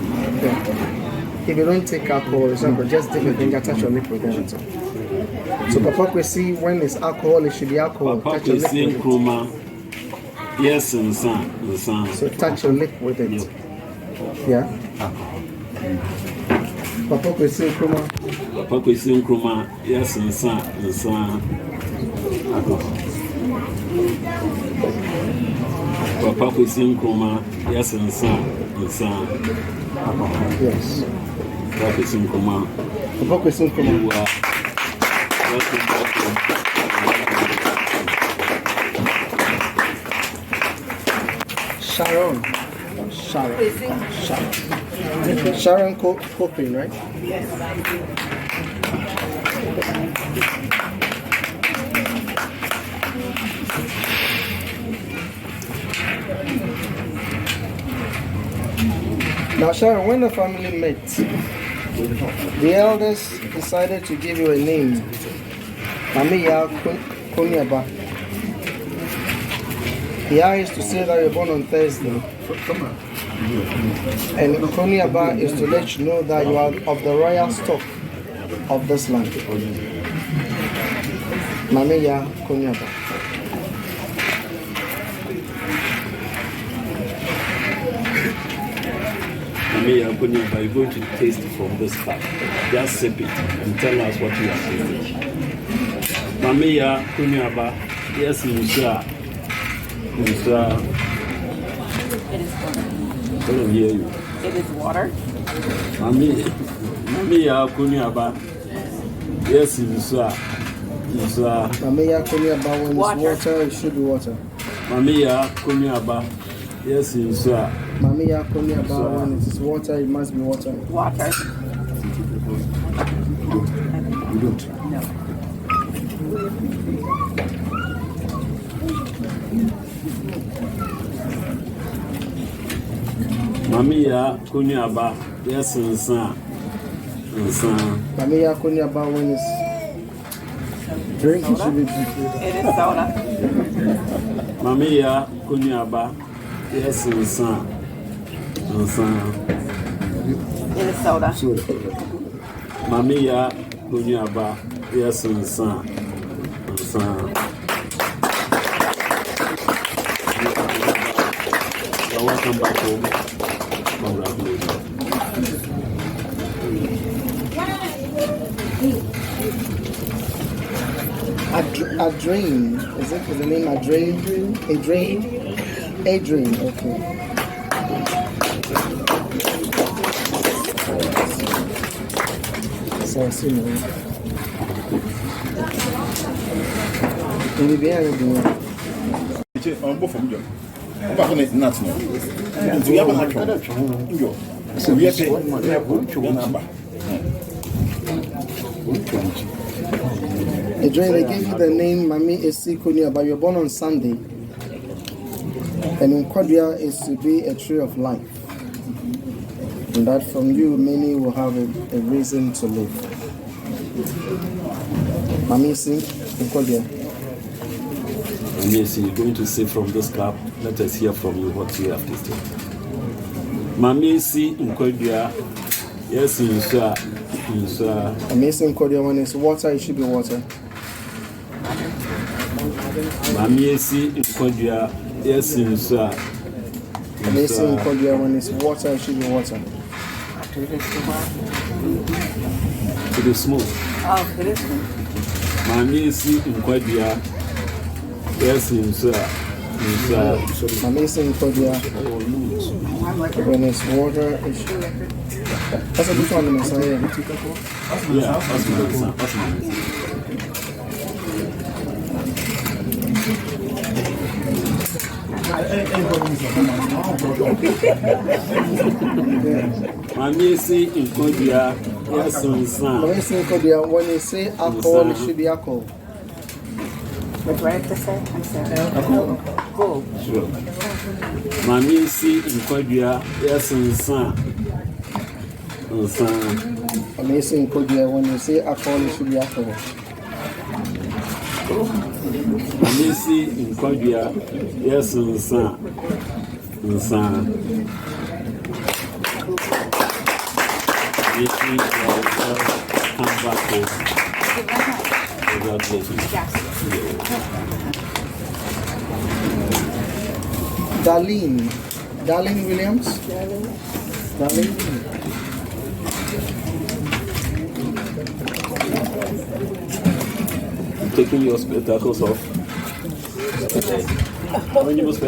Speaker 15: If you don't take alcohol, it's not just different thing. You touch your lip with it. So Papa could see when it's alcohol, it should be alcohol.
Speaker 5: Papa
Speaker 15: touch your
Speaker 5: could
Speaker 15: lip with
Speaker 5: see
Speaker 15: it.
Speaker 5: chroma. Yes, and son.
Speaker 15: So touch your lip with it. Yeah. Papa could see chroma.
Speaker 5: Papa could see chroma. Yes, and son. Papa could see chroma. Yes, and son.
Speaker 15: Yes.
Speaker 5: Papa could see chroma.
Speaker 15: Papa could see chroma.
Speaker 5: You are welcome back to
Speaker 15: Sharon Coping, right?
Speaker 10: Yes.
Speaker 15: Now, Sharon, when the family met, the elders decided to give you a name, Mamiya Konyaba. Ya is to say that you're born on Thursday. And Konyaba is to let you know that you are of the royal stock of this land. Mamiya Konyaba.
Speaker 5: You're going to taste from this cup. Just sip it and tell us what you are tasting. Mamiya Kunyaba, yes, Musa. I don't hear you.
Speaker 4: It is water.
Speaker 5: Mamiya Kunyaba, yes, Musa.
Speaker 15: Mamiya Kunyaba, when it's water, it should be water.
Speaker 5: Mamiya Kunyaba, yes, Musa.
Speaker 15: Mamiya Konyaba, when it is water, it must be water.
Speaker 4: Water.
Speaker 15: You don't?
Speaker 4: No.
Speaker 5: Mamiya Kunyaba, yes, Nsa.
Speaker 15: Mamiya Konyaba, when it's drink, it should be drink.
Speaker 4: It is soda.
Speaker 5: Mamiya Kunyaba, yes, Nsa.
Speaker 4: It is soda.
Speaker 5: Mamiya Kunyaba, yes, Nsa. You're welcome back home. Congratulations.
Speaker 15: Adrian, is the name Adrian? Adrian, okay. So I see you.
Speaker 1: Both of them. About it, not no. We have a so we have to number.
Speaker 15: Adrian, they gave you the name Mami Esi Konya, but you're born on Sunday. And in Kodia is to be a tree of life. And that from you, many will have a reason to live. Mami Esi in Kodia.
Speaker 5: Mami Esi, you're going to say from this cup. Let us hear from you what you have tasted. Mami Esi in Kodia. Yes, Nsa.
Speaker 15: Mami Esi in Kodia, when it's water, it should be water.
Speaker 5: Mami Esi in Kodia. Yes, Nsa.
Speaker 15: Mami Esi in Kodia, when it's water, it should be water.
Speaker 5: It is smooth.
Speaker 4: Oh, it is smooth.
Speaker 5: Mami Esi in Kodia. Yes, Nsa.
Speaker 15: Mami Esi in Kodia, when it's water, it should be. That's a good one, Messiah.
Speaker 5: Yeah, that's my Mami Esi in Kodia, yes, Nsa.
Speaker 15: Mami Esi in Kodia, when you say alcohol, it should be alcohol.
Speaker 4: What do I have to say? I'm sorry. Alcohol.
Speaker 5: Sure. Mami Esi in Kodia, yes, Nsa.
Speaker 15: Mami Esi in Kodia, when you say alcohol, it should be alcohol.
Speaker 5: Mami Esi in Kodia, yes, Nsa. Nsan. This week, come back home. Congratulations.
Speaker 15: Darlene Williams. Darlene.
Speaker 5: Taking your spectacles off. When you must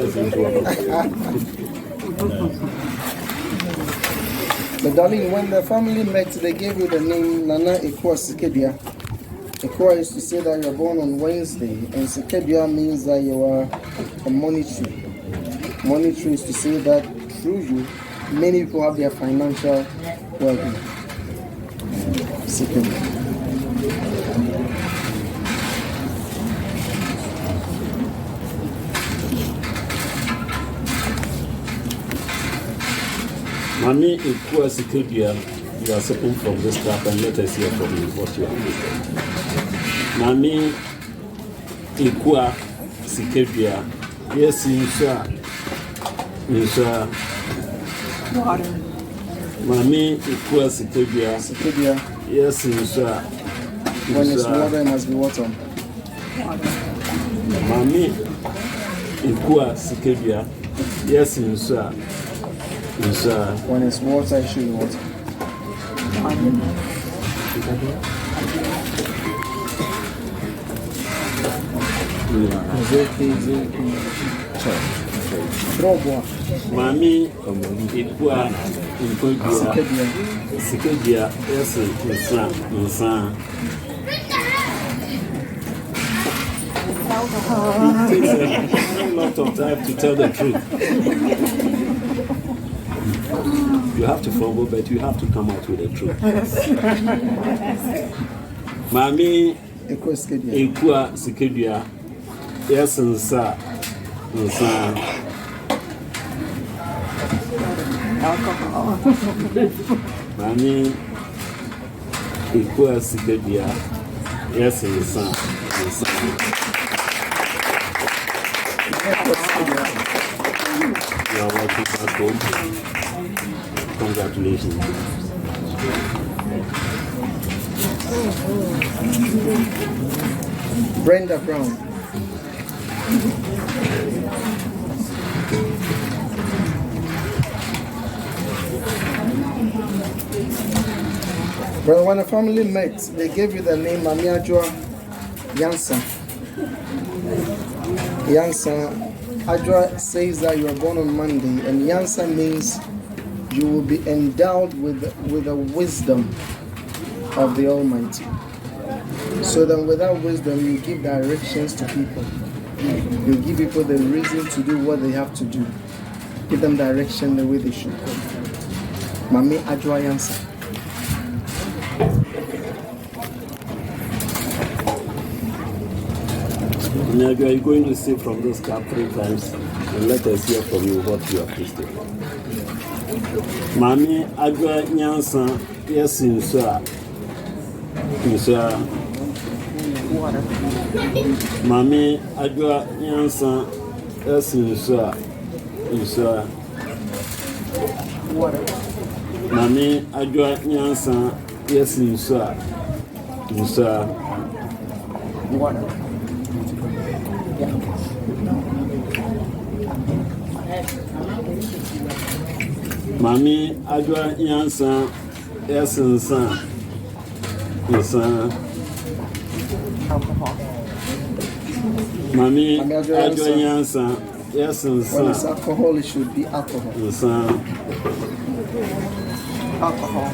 Speaker 15: But darling, when the family met, they gave you the name Nana Ekwa Sikedia. Ekwa is to say that you are born on Wednesday, and Sikedia means that you are a money tree. Money tree is to say that through you, many people have their financial well-being. Sikedia.
Speaker 5: Mami Ekua Sikedia, you are sipping from this cup and let us hear from you what you are doing. Mami Ekua Sikedia, yes, insha.
Speaker 3: Water.
Speaker 5: Mami Ekua Sikedia, yes, insha.
Speaker 15: When it's water, it must be water.
Speaker 5: Mami Ekua Sikedia, yes, insha.
Speaker 15: When it's water, it should be water.
Speaker 5: Mami Ekua Sikedia, yes, nsan. It takes a lot of time to tell the truth. You have to fumble, but you have to come out with the truth. Mami Ekua Sikedia, yes, nsan.
Speaker 3: Alcohol.
Speaker 5: Mami Ekua Sikedia, yes, nsan. You are welcome back home. Congratulations.
Speaker 15: Brenda Brown. Well, when a family met, they gave you the name Mamiajua Yansa. Yansa, Ajwa says that you are born on Monday, and Yansa means you will be endowed with the wisdom of the Almighty. So that without wisdom, you give directions to people. You give people the reason to do what they have to do. Give them direction the way they should go. Mami Ajwa Yansa.
Speaker 5: Now you are going to sip from this cup 3 times and let us hear from you what you have tasted. Mami Ajwa Nyansa, yes, insha.
Speaker 3: Water.
Speaker 5: Mami Ajwa Nyansa, yes, insha.
Speaker 3: Water.
Speaker 5: Mami Ajwa Nyansa, yes, insha.
Speaker 3: Water.
Speaker 5: Mami Ajwa Nyansa, yes, nsan.
Speaker 3: Alcohol.
Speaker 5: Mami Ajwa Nyansa, yes,
Speaker 15: When it's
Speaker 5: nsan.
Speaker 15: alcohol, it should be alcohol.
Speaker 3: Alcohol.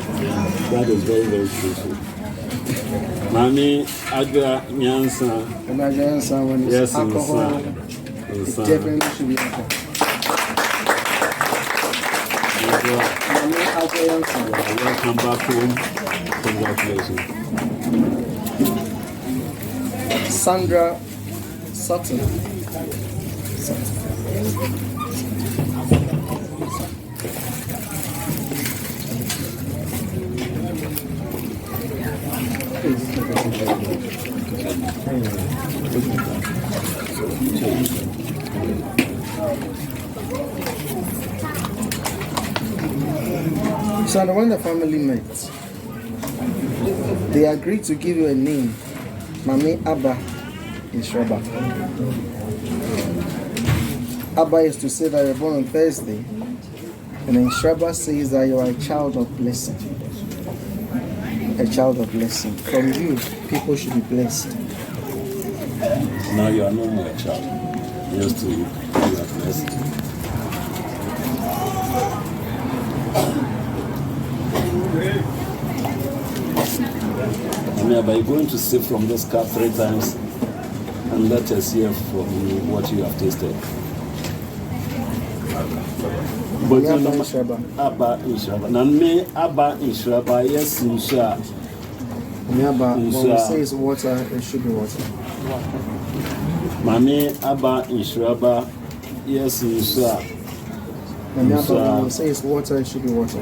Speaker 5: That is very, very truthful. Mami Ajwa Nyansa,
Speaker 15: When it's
Speaker 5: yes,
Speaker 15: alcohol,
Speaker 5: nsan.
Speaker 15: it definitely should be alcohol. Mami Ajwa Yansa.
Speaker 5: Welcome back home. Congratulations.
Speaker 15: Sandra Sutton. So when the family met, they agreed to give you a name, Mami Abba Inshraba. Abba is to say that you're born on Thursday, and Inshraba says that you are a child of blessing. A child of blessing. From you, people should be blessed.
Speaker 5: Now you are no more a child. Just to you are blessed. By going to sip from this cup 3 times and let us hear from you what you have tasted. But you know, Abba Inshraba. Now, me Abba Inshraba, yes, Insha.
Speaker 15: When we say it's water, it should be water.
Speaker 5: Mami Abba Inshraba, yes, Insha.
Speaker 15: When we say it's water, it should be water.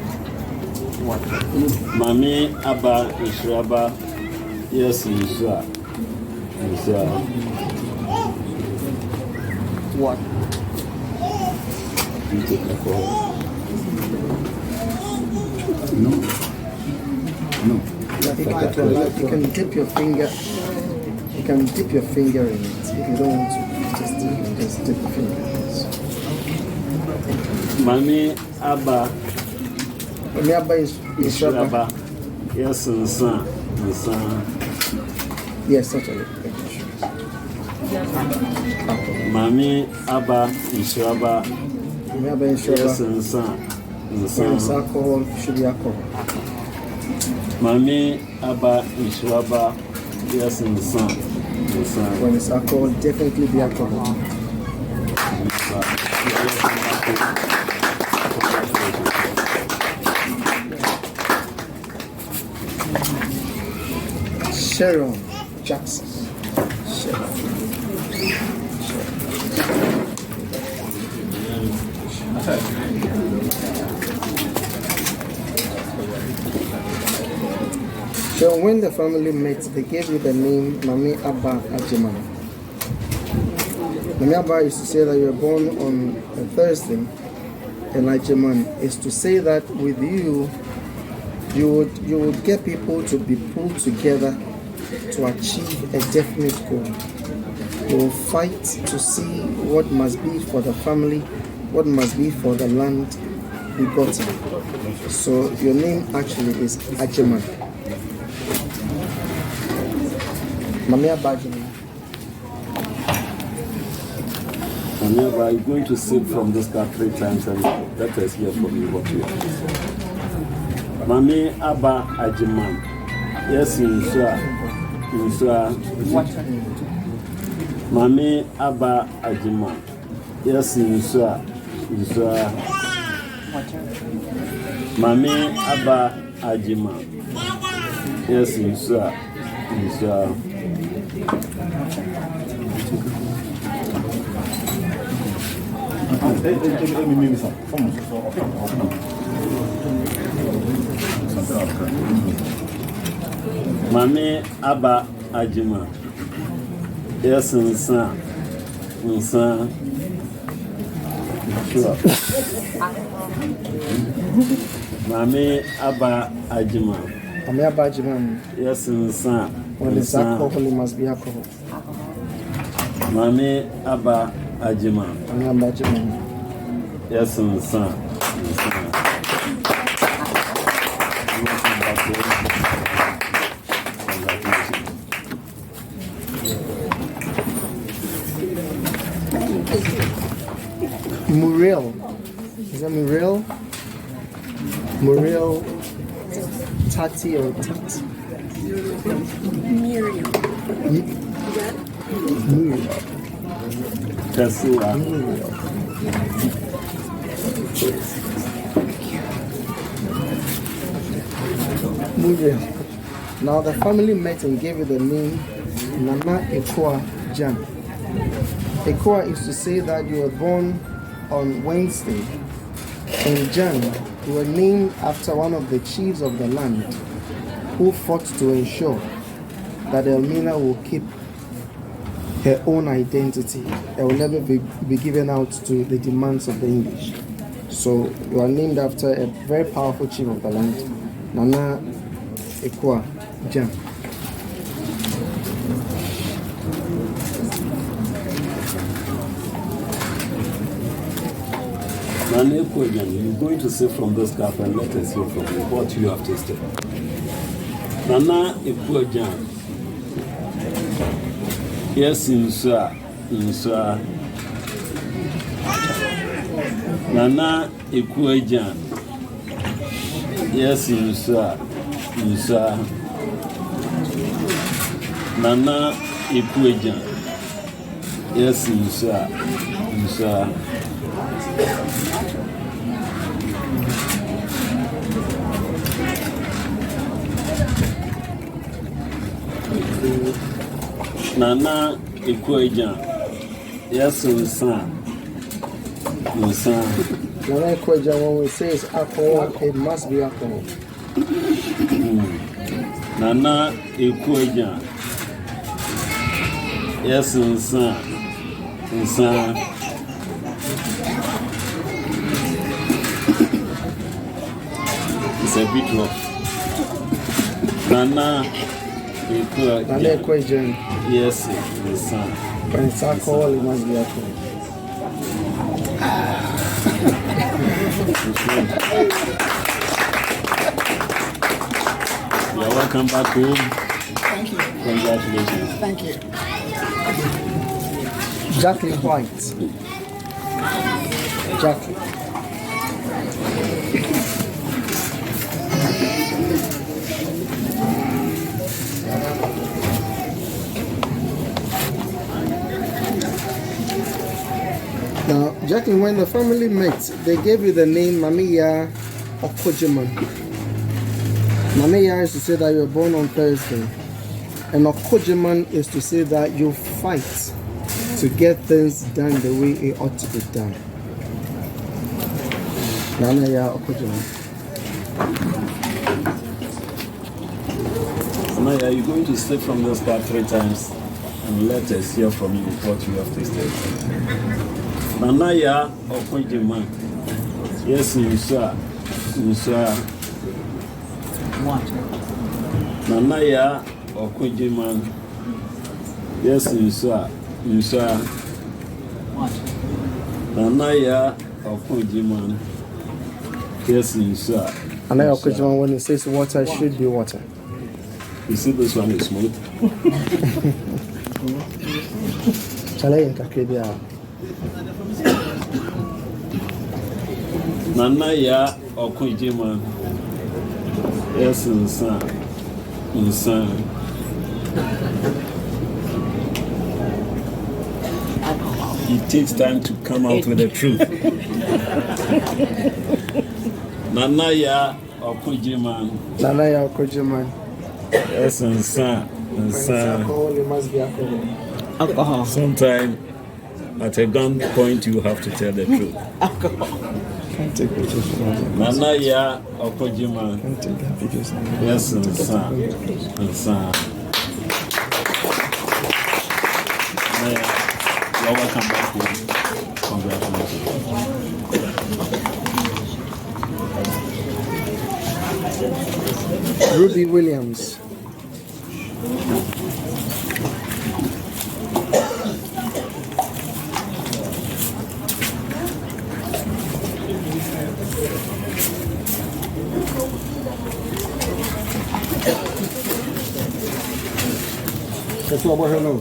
Speaker 5: Mami Abba Inshraba, yes, Insha.
Speaker 3: What?
Speaker 5: You take alcohol.
Speaker 1: No.
Speaker 15: You can dip your finger. You can dip your finger in it. If you don't want to, just dip your finger.
Speaker 5: Mami Abba
Speaker 15: Inshraba.
Speaker 5: Yes, Insha.
Speaker 15: Yes, certainly.
Speaker 5: Mami Abba Inshraba. Yes,
Speaker 15: Insha. When it's alcohol, it should be alcohol.
Speaker 5: Mami Abba Inshraba. Yes, Insha.
Speaker 15: When it's alcohol, definitely be alcohol. Sharon Jackson. So when the family met, they gave you the name Mami Abba Ajiman. Mami Abba is to say that you were born on a Thursday, and Ajiman is to say that with you, you would get people to be pulled together to achieve a definite goal. You will fight to see what must be for the family, what must be for the land begotten. So your name actually is Ajiman. Mami Abba Ajiman.
Speaker 5: Mami Abba, you're going to sip from this cup 3 times and let us hear from you what you have. Mami Abba Ajiman. Yes, Insha. Mami Abba Ajiman. Yes, Insha. Mami Abba Ajiman. Yes, Insha. Mami Abba Ajiman. Yes, Insha. Sure. Mami Abba Ajiman.
Speaker 15: Mami Abba Ajiman.
Speaker 5: Yes, Insha.
Speaker 15: When it's alcohol, it must be alcohol.
Speaker 5: Mami Abba Ajiman.
Speaker 15: Mami Abba Ajiman.
Speaker 5: Yes, Insha.
Speaker 15: Muriel. Is that Muriel? Muriel Tati or Tat?
Speaker 9: Miriam.
Speaker 15: Muriel.
Speaker 5: Tesla.
Speaker 15: Muriel. Now the family met and gave you the name Nana Ekoa Jan. Ekoa is to say that you were born on Wednesday, and Jan, you were named after one of the chiefs of the land who fought to ensure that Elmina will keep her own identity. It will never be given out to the demands of the English. So you are named after a very powerful chief of the land, Nana Ekwa Jam.
Speaker 5: Nana Ekwa Jam, you're going to say from this cup and let us hear from you what you have tasted. Nana Ekwa Jam. Yes, inside. Nana Ekwejan. Yes, inside. Nana Ekwejan. Yes, inside. Nana Ekwejan. Yes, inside.
Speaker 15: Nana Ekwejan, when we say it's alcohol, it must be alcohol.
Speaker 5: Nana Ekwejan. Yes, inside. It's a bit rough. Nana
Speaker 15: Ekwejan.
Speaker 5: Yes, inside.
Speaker 15: When it's alcohol, it must be alcohol.
Speaker 5: You're welcome back home.
Speaker 2: Thank you.
Speaker 5: Congratulations.
Speaker 2: Thank you.
Speaker 15: Jacqueline White. Jacqueline. Now, Jacqueline, when the family met, they gave you the name Mamiya Okojiman. Mamiya is to say that you were born on Thursday, and Okojiman is to say that you fight to get things done the way it ought to be done. Mamiya Okojiman.
Speaker 5: Maya, you're going to step from this card 3 times and let us hear from you what you have tasted. Nanaya Okojiman. Yes, Musa. Nanaya Okojiman. Yes, Musa. Nanaya Okojiman. Yes, Musa.
Speaker 15: Nanaya Okojiman, when it says water, it should be water.
Speaker 5: You see, this one is smooth. Nanaya Okojiman. Yes, Insan. It takes time to come out with the truth. Nanaya Okojiman.
Speaker 15: Nanaya Okojiman.
Speaker 5: Yes, Insan.
Speaker 15: Alcohol, it must be alcohol.
Speaker 12: Alcohol.
Speaker 5: Sometimes at a gunpoint you have to tell the truth.
Speaker 12: Alcohol.
Speaker 15: Can't take pictures from that.
Speaker 5: Nanaya Okojiman.
Speaker 15: Can't take that pictures.
Speaker 5: Yes, Insan. You're welcome back home. Congratulations.
Speaker 15: Ruby Williams. That's what about her now.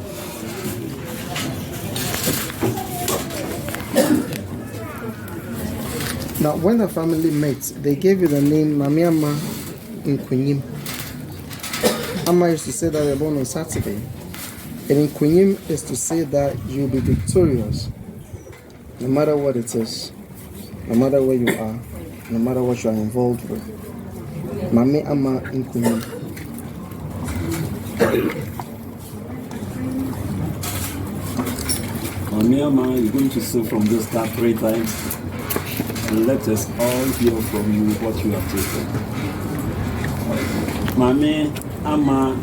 Speaker 15: Now, when the family met, they gave you the name Mamiama Nkunyim. Amma used to say that you're born on Saturday. And Nkunyim is to say that you'll be victorious, no matter what it is, no matter where you are, no matter what you are involved with. Mami Amma Nkunyim.
Speaker 5: Mami Amma, you're going to sing from this card 3 times. And let us all hear from you what you have taken. Mami Amma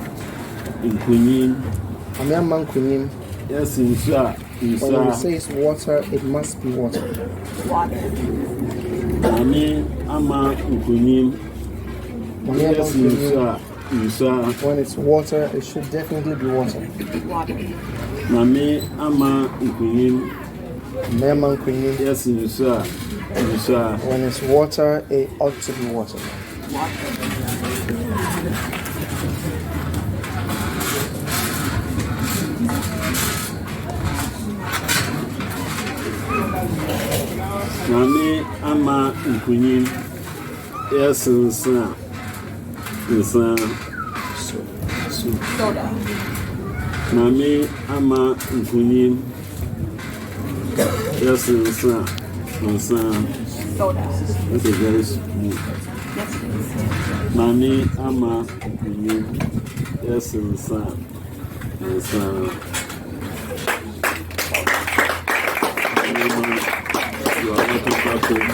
Speaker 5: Nkunyim.
Speaker 15: Mami Amma Nkunyim.
Speaker 5: Yes, Insa.
Speaker 15: When it says water, it must be water.
Speaker 5: Mami ama nkunim. Yes,
Speaker 15: when it's water, it should definitely be water.
Speaker 5: Mami ama nkunim.
Speaker 15: Mema nkunim.
Speaker 5: Yes,
Speaker 15: when it's water, it ought to be water.
Speaker 5: Mami ama nkunim. Yes,
Speaker 11: Soda.
Speaker 5: Mami ama nkunim. Yes,
Speaker 11: Soda.
Speaker 5: That's a very smooth. Mami ama nkunim. Yes, You are not a captain.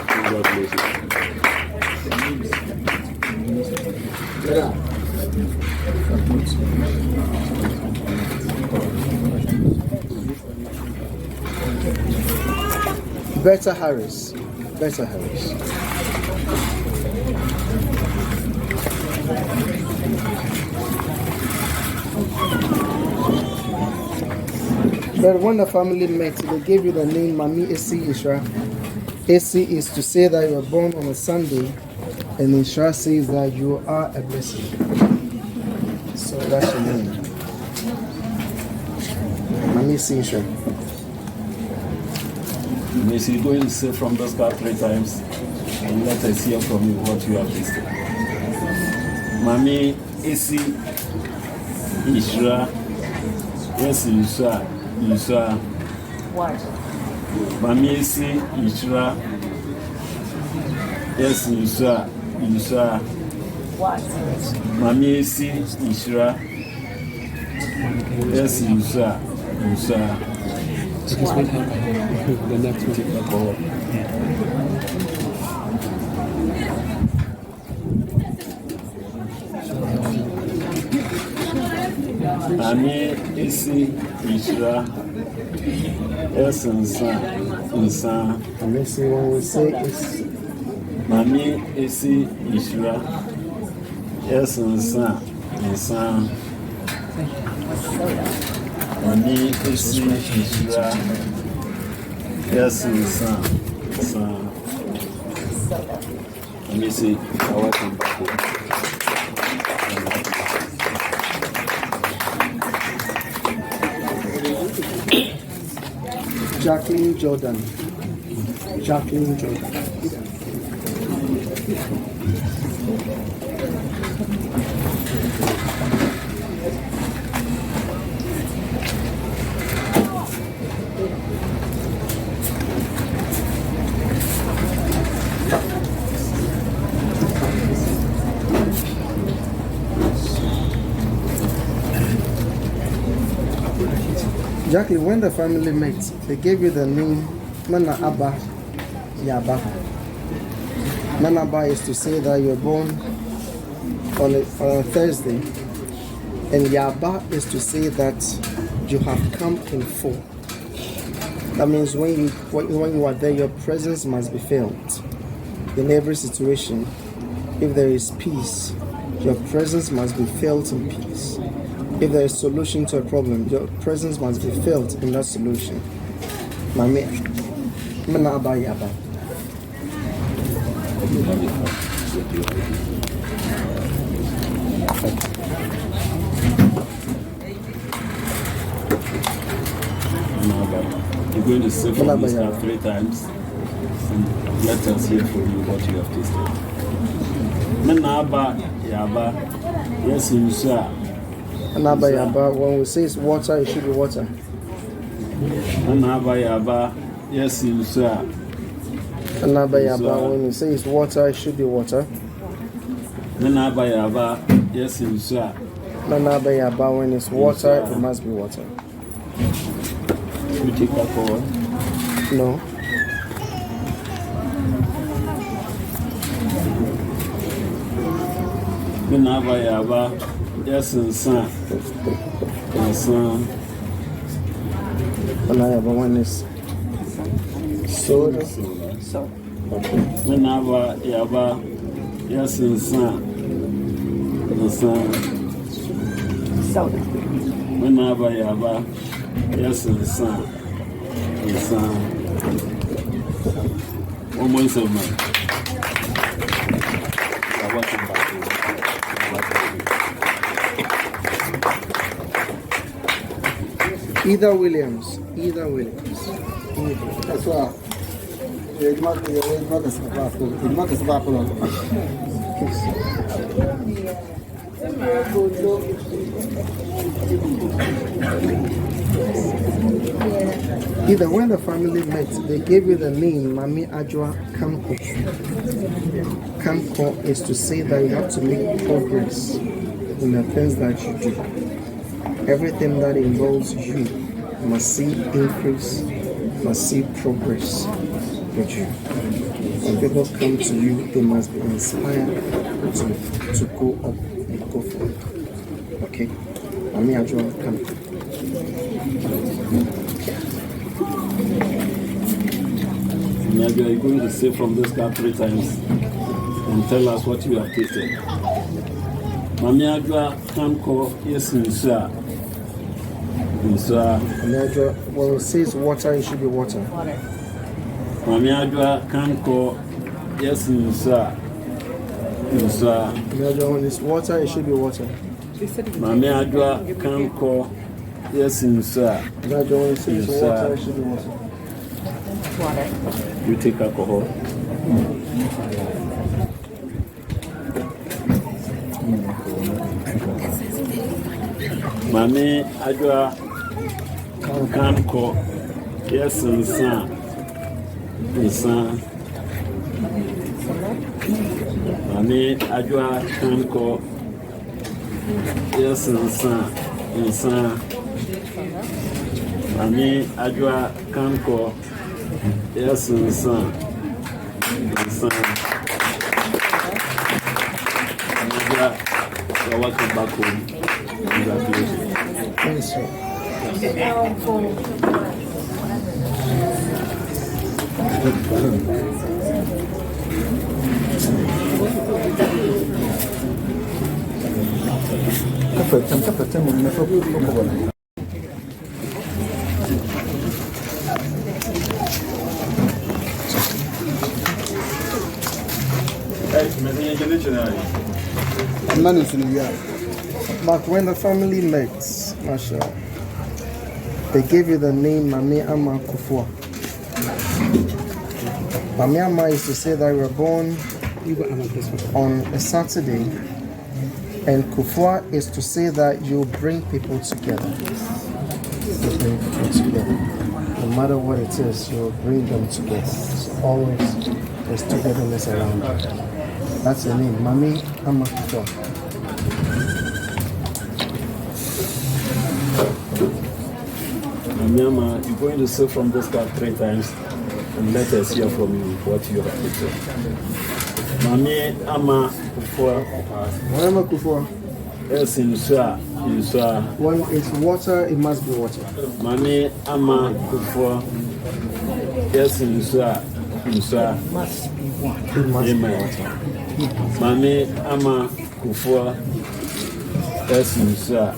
Speaker 5: Congratulations.
Speaker 15: Better Harris. Better Harris. But when the family met, they gave you the name Mami Esi Ishra. Esi is to say that you were born on a Sunday, and Ishra says that you are a blessing. So that's your name. Mami Esi Ishra.
Speaker 5: Miss, you're going to say from this card 3 times and let us hear from you what you have tasted. Mami Esi Ishra. Yes, Ishra.
Speaker 11: What?
Speaker 5: Mami Esi Ishra. Yes, Ishra.
Speaker 11: What?
Speaker 5: Mami Esi Ishra. Yes, Ishra.
Speaker 7: The next one.
Speaker 5: Mami Esi Ishra. Yes, Insan.
Speaker 15: And let's see when we say it's
Speaker 5: Mami Esi Ishra. Yes, Insan. Mami Esi Ishra. Yes, Insan. Let me see. I want to back home.
Speaker 15: Jacqueline Jordan. Jacqueline, when the family met, they gave you the name Nana Abba Yaba. Nana Abba is to say that you're born on a Thursday, and Yaba is to say that you have come in full. That means when you are there, your presence must be felt. In every situation, if there is peace, your presence must be felt in peace. If there is a solution to a problem, your presence must be felt in that solution. Mami, Mana Abba Yaba.
Speaker 5: You're going to say from this card 3 times and let us hear from you what you have tasted. Mana Abba Yaba. Yes, you sir.
Speaker 15: Anaba Yaba, when we say it's water, it should be water.
Speaker 5: Anaba Yaba, yes, you sir.
Speaker 15: Anaba Yaba, when we say it's water, it should be water.
Speaker 5: Anaba Yaba, yes, you sir.
Speaker 15: Anaba Yaba, when it's water, it must be water.
Speaker 5: You take that forward?
Speaker 15: No.
Speaker 5: Anaba Yaba. Yes, son.
Speaker 15: But when it's soda.
Speaker 5: Whenever Yaba, yes, and son, the son. Whenever Yaba, yes, and son, the son. One more so much.
Speaker 15: Either Williams.
Speaker 2: That's why.
Speaker 15: Either when the family met, they gave you the name Mami Ajwa Kamko. Kamko is to say that you have to make progress in the things that you do. Everything that involves you must see increase, must see progress with you. When people come to you, they must be inspired to go up and go forward. Okay? Mami Ajwa Kamko.
Speaker 5: Maybe you're going to say from this card 3 times and tell us what you have tasted. Mami Ajwa Kamko, yes, sir.
Speaker 15: Well, it says water, it should be water.
Speaker 5: Mami Ajwa Kamko, yes, sir.
Speaker 15: When it's water, it should be water.
Speaker 5: Mami Ajwa Kamko, yes, sir.
Speaker 15: When it says water, it should be water.
Speaker 5: You take alcohol. Mami Ajwa Kamko, yes, sir. Mami Ajwa Kamko, yes, sir. Mami Ajwa Kamko, yes, sir. You're welcome back home. Congratulations.
Speaker 15: Thanks, sir. But when the family met, Masha, they gave you the name Mami Ama Kufua. Mami Ama is to say that you were born on a Saturday, and Kufua is to say that you bring people together. You bring people together. No matter what it is, you'll bring them together. So always there's togetherness around you. That's your name, Mami Ama Kufua.
Speaker 5: Mama, you're going to say from this card 3 times and let us hear from you what you have to say. Mami Ama Kufua.
Speaker 15: Mama Kufua.
Speaker 5: Yes, insha.
Speaker 15: When it's water, it must be water.
Speaker 5: Mami Ama Kufua. Yes, insha.
Speaker 15: Must be water. It must be water.
Speaker 5: Mami Ama Kufua. Yes, insha.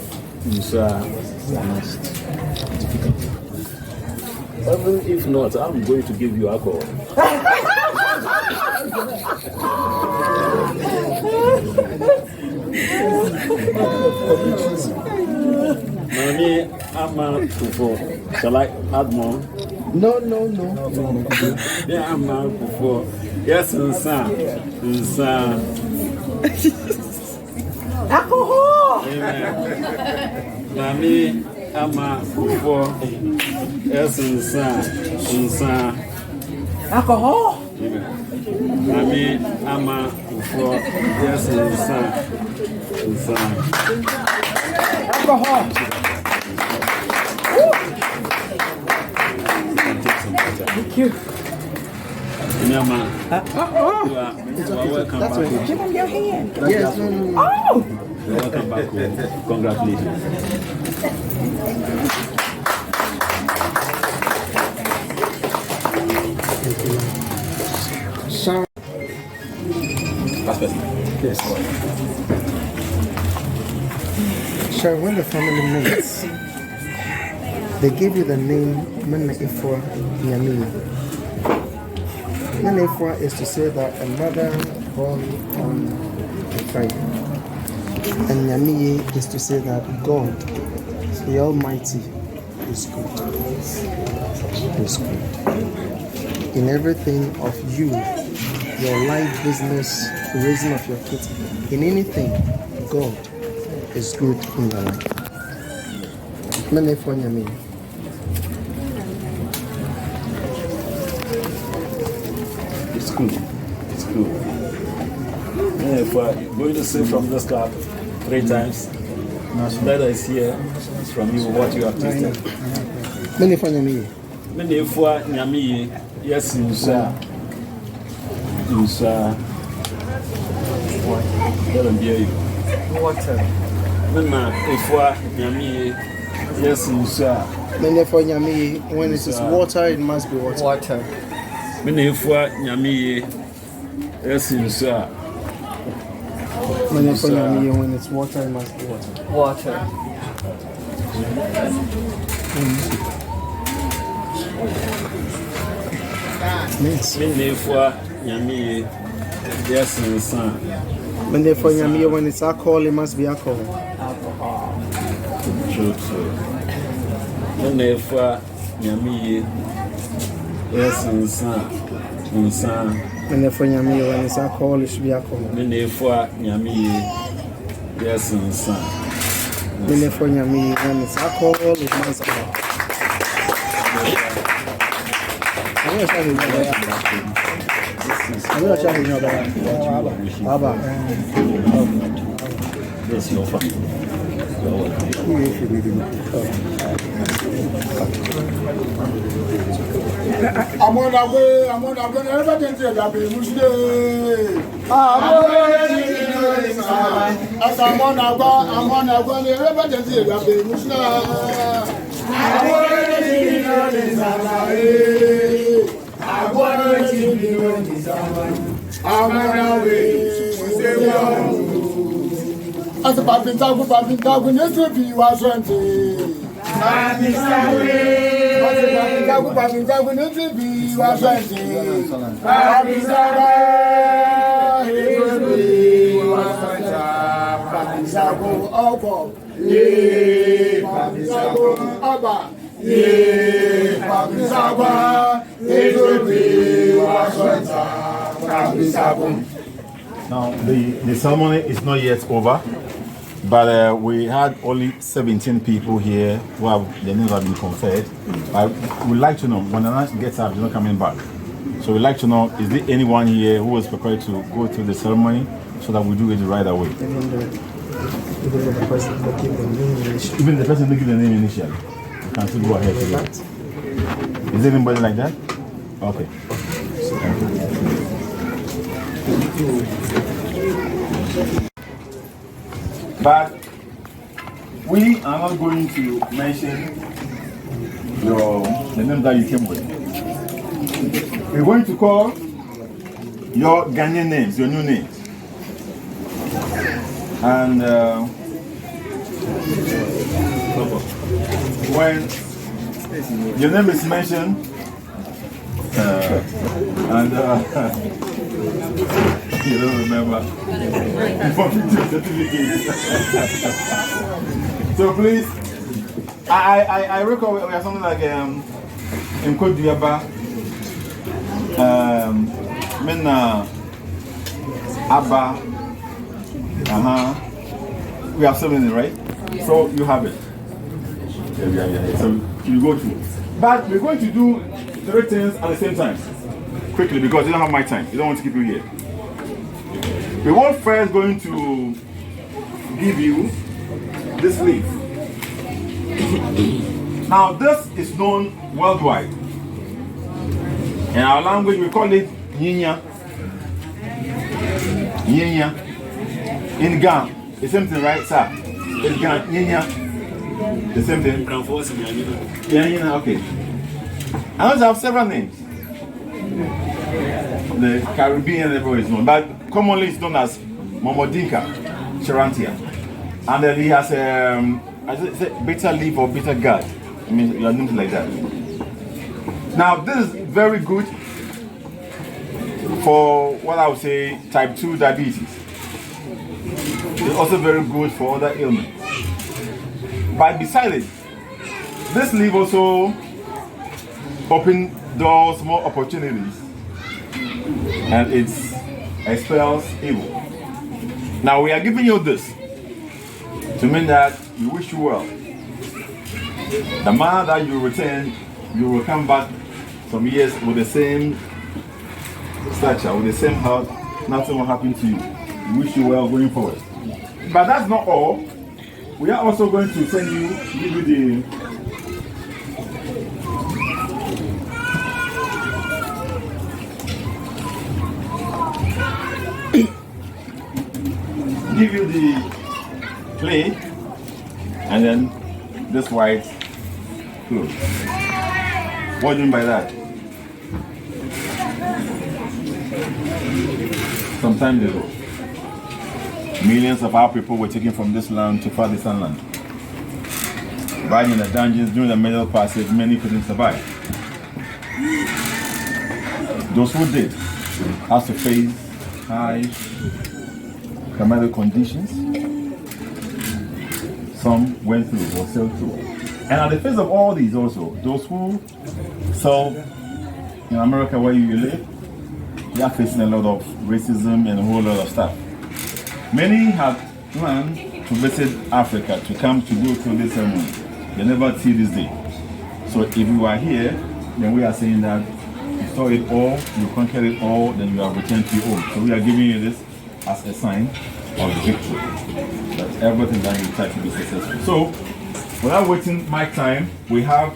Speaker 5: Even if not, I'm going to give you alcohol. Mami Ama Kufua. Shall I add more?
Speaker 15: No.
Speaker 5: Yeah, Ama Kufua. Yes, inside.
Speaker 12: Alcohol.
Speaker 5: Amen. Mami Ama Kufua. Yes, inside.
Speaker 12: Alcohol.
Speaker 5: Amen. Mami Ama Kufua. Yes, inside.
Speaker 12: Alcohol. Thank you.
Speaker 5: Nyama. You are welcome back home.
Speaker 12: Give him your hand.
Speaker 15: Yes.
Speaker 12: Oh!
Speaker 5: You're welcome back home. Congratulations.
Speaker 15: Yes. Sure, when the family meets, they give you the name Mene Ifwa Nyami. Mene Ifwa is to say that a mother born on a Friday. And Nyami is to say that God, the Almighty, is good. Is good. In everything of you, your life, business, the raising of your kids, in anything, God is good in your life. Mene Ifwa Nyami.
Speaker 5: It's good. It's good. Yeah, if I'm going to say from this cup 3 times, that is here from you what you have tasted.
Speaker 15: Mene Ifwa Nyami.
Speaker 5: Mene Ifwa Nyami, yes, Insa. Let them hear you.
Speaker 15: Water.
Speaker 5: Mene Ifwa Nyami, yes, Insa.
Speaker 15: Mene Ifwa Nyami, when it is water, it must be water. Water.
Speaker 5: Mene Ifwa Nyami, yes, Insa.
Speaker 15: Mene Ifwa Nyami, when it's water, it must be water. Water.
Speaker 5: Mene Ifwa Nyami, yes, Insa.
Speaker 15: Mene Ifwa Nyami, when it's alcohol, it must be alcohol.
Speaker 5: True. Mene Ifwa Nyami, yes, Insa.
Speaker 15: Mene Ifwa Nyami, when it's alcohol, it should be alcohol.
Speaker 5: Mene Ifwa Nyami, yes, Insa.
Speaker 15: Mene Ifwa Nyami, when it's alcohol, it must be alcohol. I'm not sure you know that. Baba.
Speaker 5: This is your family.
Speaker 2: I'm on our way, everything to the Muslim. I'm on our way, everything to the Muslim. As a Babin Tagu, yes, to be was rented. Babin Tagu, yes, to be was rented. Babin Tagu, Obo, Babin Tagu, Abba, Babin Tagu, yes, to be was rented.
Speaker 1: Now, the ceremony is not yet over, but we had only 17 people here who have their names have been conferred. I would like to know, when Anna gets up, she's not coming back. So we'd like to know, is there anyone here who is prepared to go through the ceremony so that we do it right away? Even the person who gave the name initially. You can still go ahead with that. Is there anybody like that? Okay. But we are not going to mention the name that you came with. We're going to call your Ghanaian names, your new names. And when your name is mentioned, you don't remember. So please, I recall we have something like in Côte d'Ivoire, Mena, Abba, we have 7 right? So you have it. Yeah. So you go through. But we're going to do 3 things at the same time. Quickly, because you don't have my time. You don't want to keep you here. We were first going to give you this leaf. Now, this is known worldwide. In our language, we call it Nyinya. Nyinya. In Ghana, the same thing, right, sir? It's Ghana, Nyinya. The same thing. Yeah, okay. I also have several names. The Caribbean everywhere is known, but commonly it's known as Momodinka, Charantia. And then he has is it bitter leaf or bitter gourd? I mean, you are doing like that. Now, this is very good for what I would say type 2 diabetes. It's also very good for other ailments. But beside it, this leaf also opens doors, more opportunities, and it expels evil. Now we are giving you this to mean that we wish you well. The manner that you return, you will come back some years with the same stature, with the same health. Nothing will happen to you. We wish you well going forward. But that's not all. We are also going to send you, give you the clay and then this white cloth. What do you mean by that? Some time ago, millions of our people were taken from this land to far distant land. Right in the dungeons during the Middle Passage, many couldn't survive. Those who did had to face high climatic conditions. Some went through or sailed through. And at the face of all these also, those who serve in America where you live, they are facing a lot of racism and a whole lot of stuff. Many have planned to visit Africa to come to go through this ceremony. They never see this day. So if you are here, then we are saying that you saw it all, you conquered it all, then you have returned to your own. So we are giving you this as a sign of victory. That everything that you try to be successful. So, without wasting my time, we have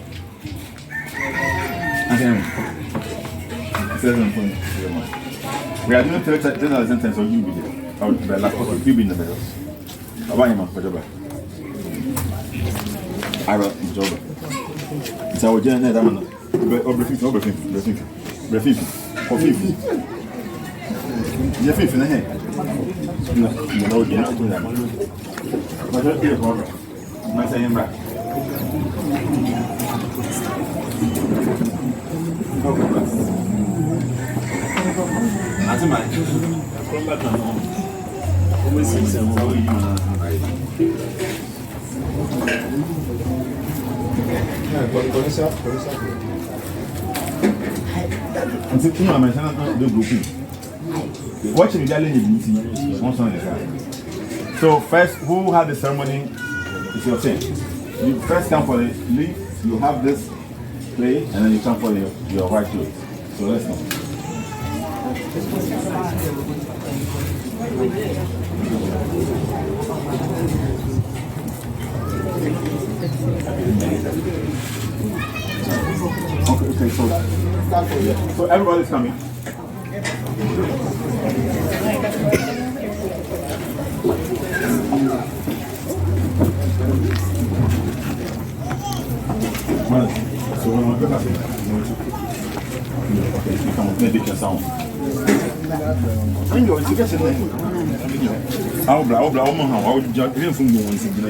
Speaker 1: we are doing 10 sentence, so you be there. You be in the middle. I will enjoy it. So, we're going to So first, who had the ceremony? It's your turn. You first come for the leaf, you have this play, and then you come for your white clothes. So let's go. Okay, so everybody's coming. So when we look at it, you can make a sound. Enjoy, you get it. I'll just even from the ones in the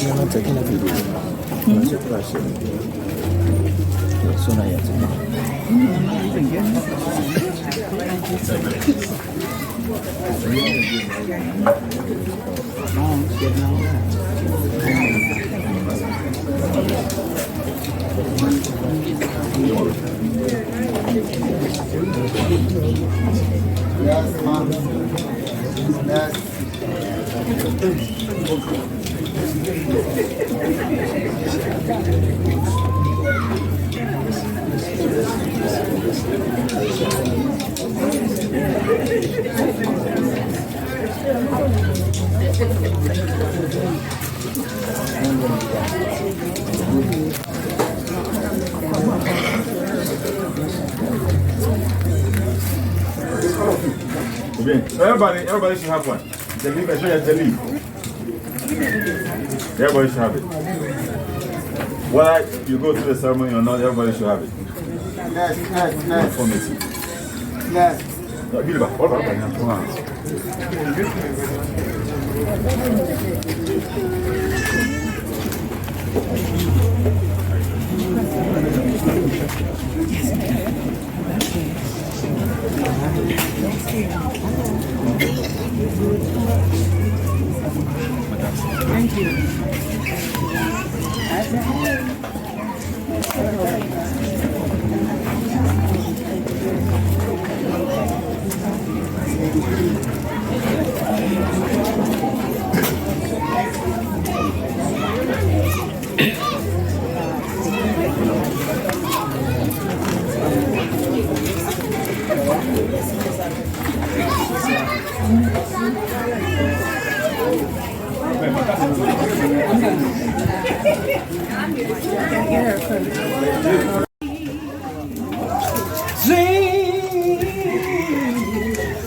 Speaker 15: You're not taking a video. That's what I said. So now yes, mom. Yes.
Speaker 1: Everybody should have one. The leaf, I show you the leaf. Everybody should have it. Whether you go to the ceremony or not, everybody should have it.
Speaker 15: Yes.
Speaker 1: No, give it back. Hold on. Two hands.
Speaker 9: Thank you.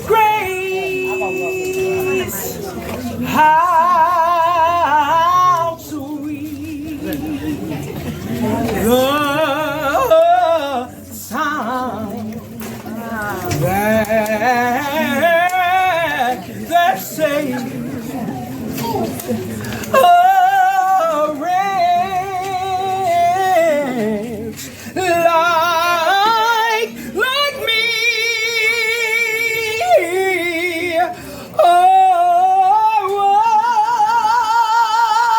Speaker 16: Grace, how sweet the sound that saves a wretch like me.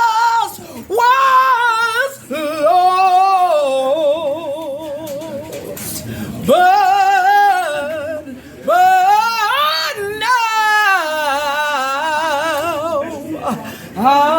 Speaker 16: Was lost, but now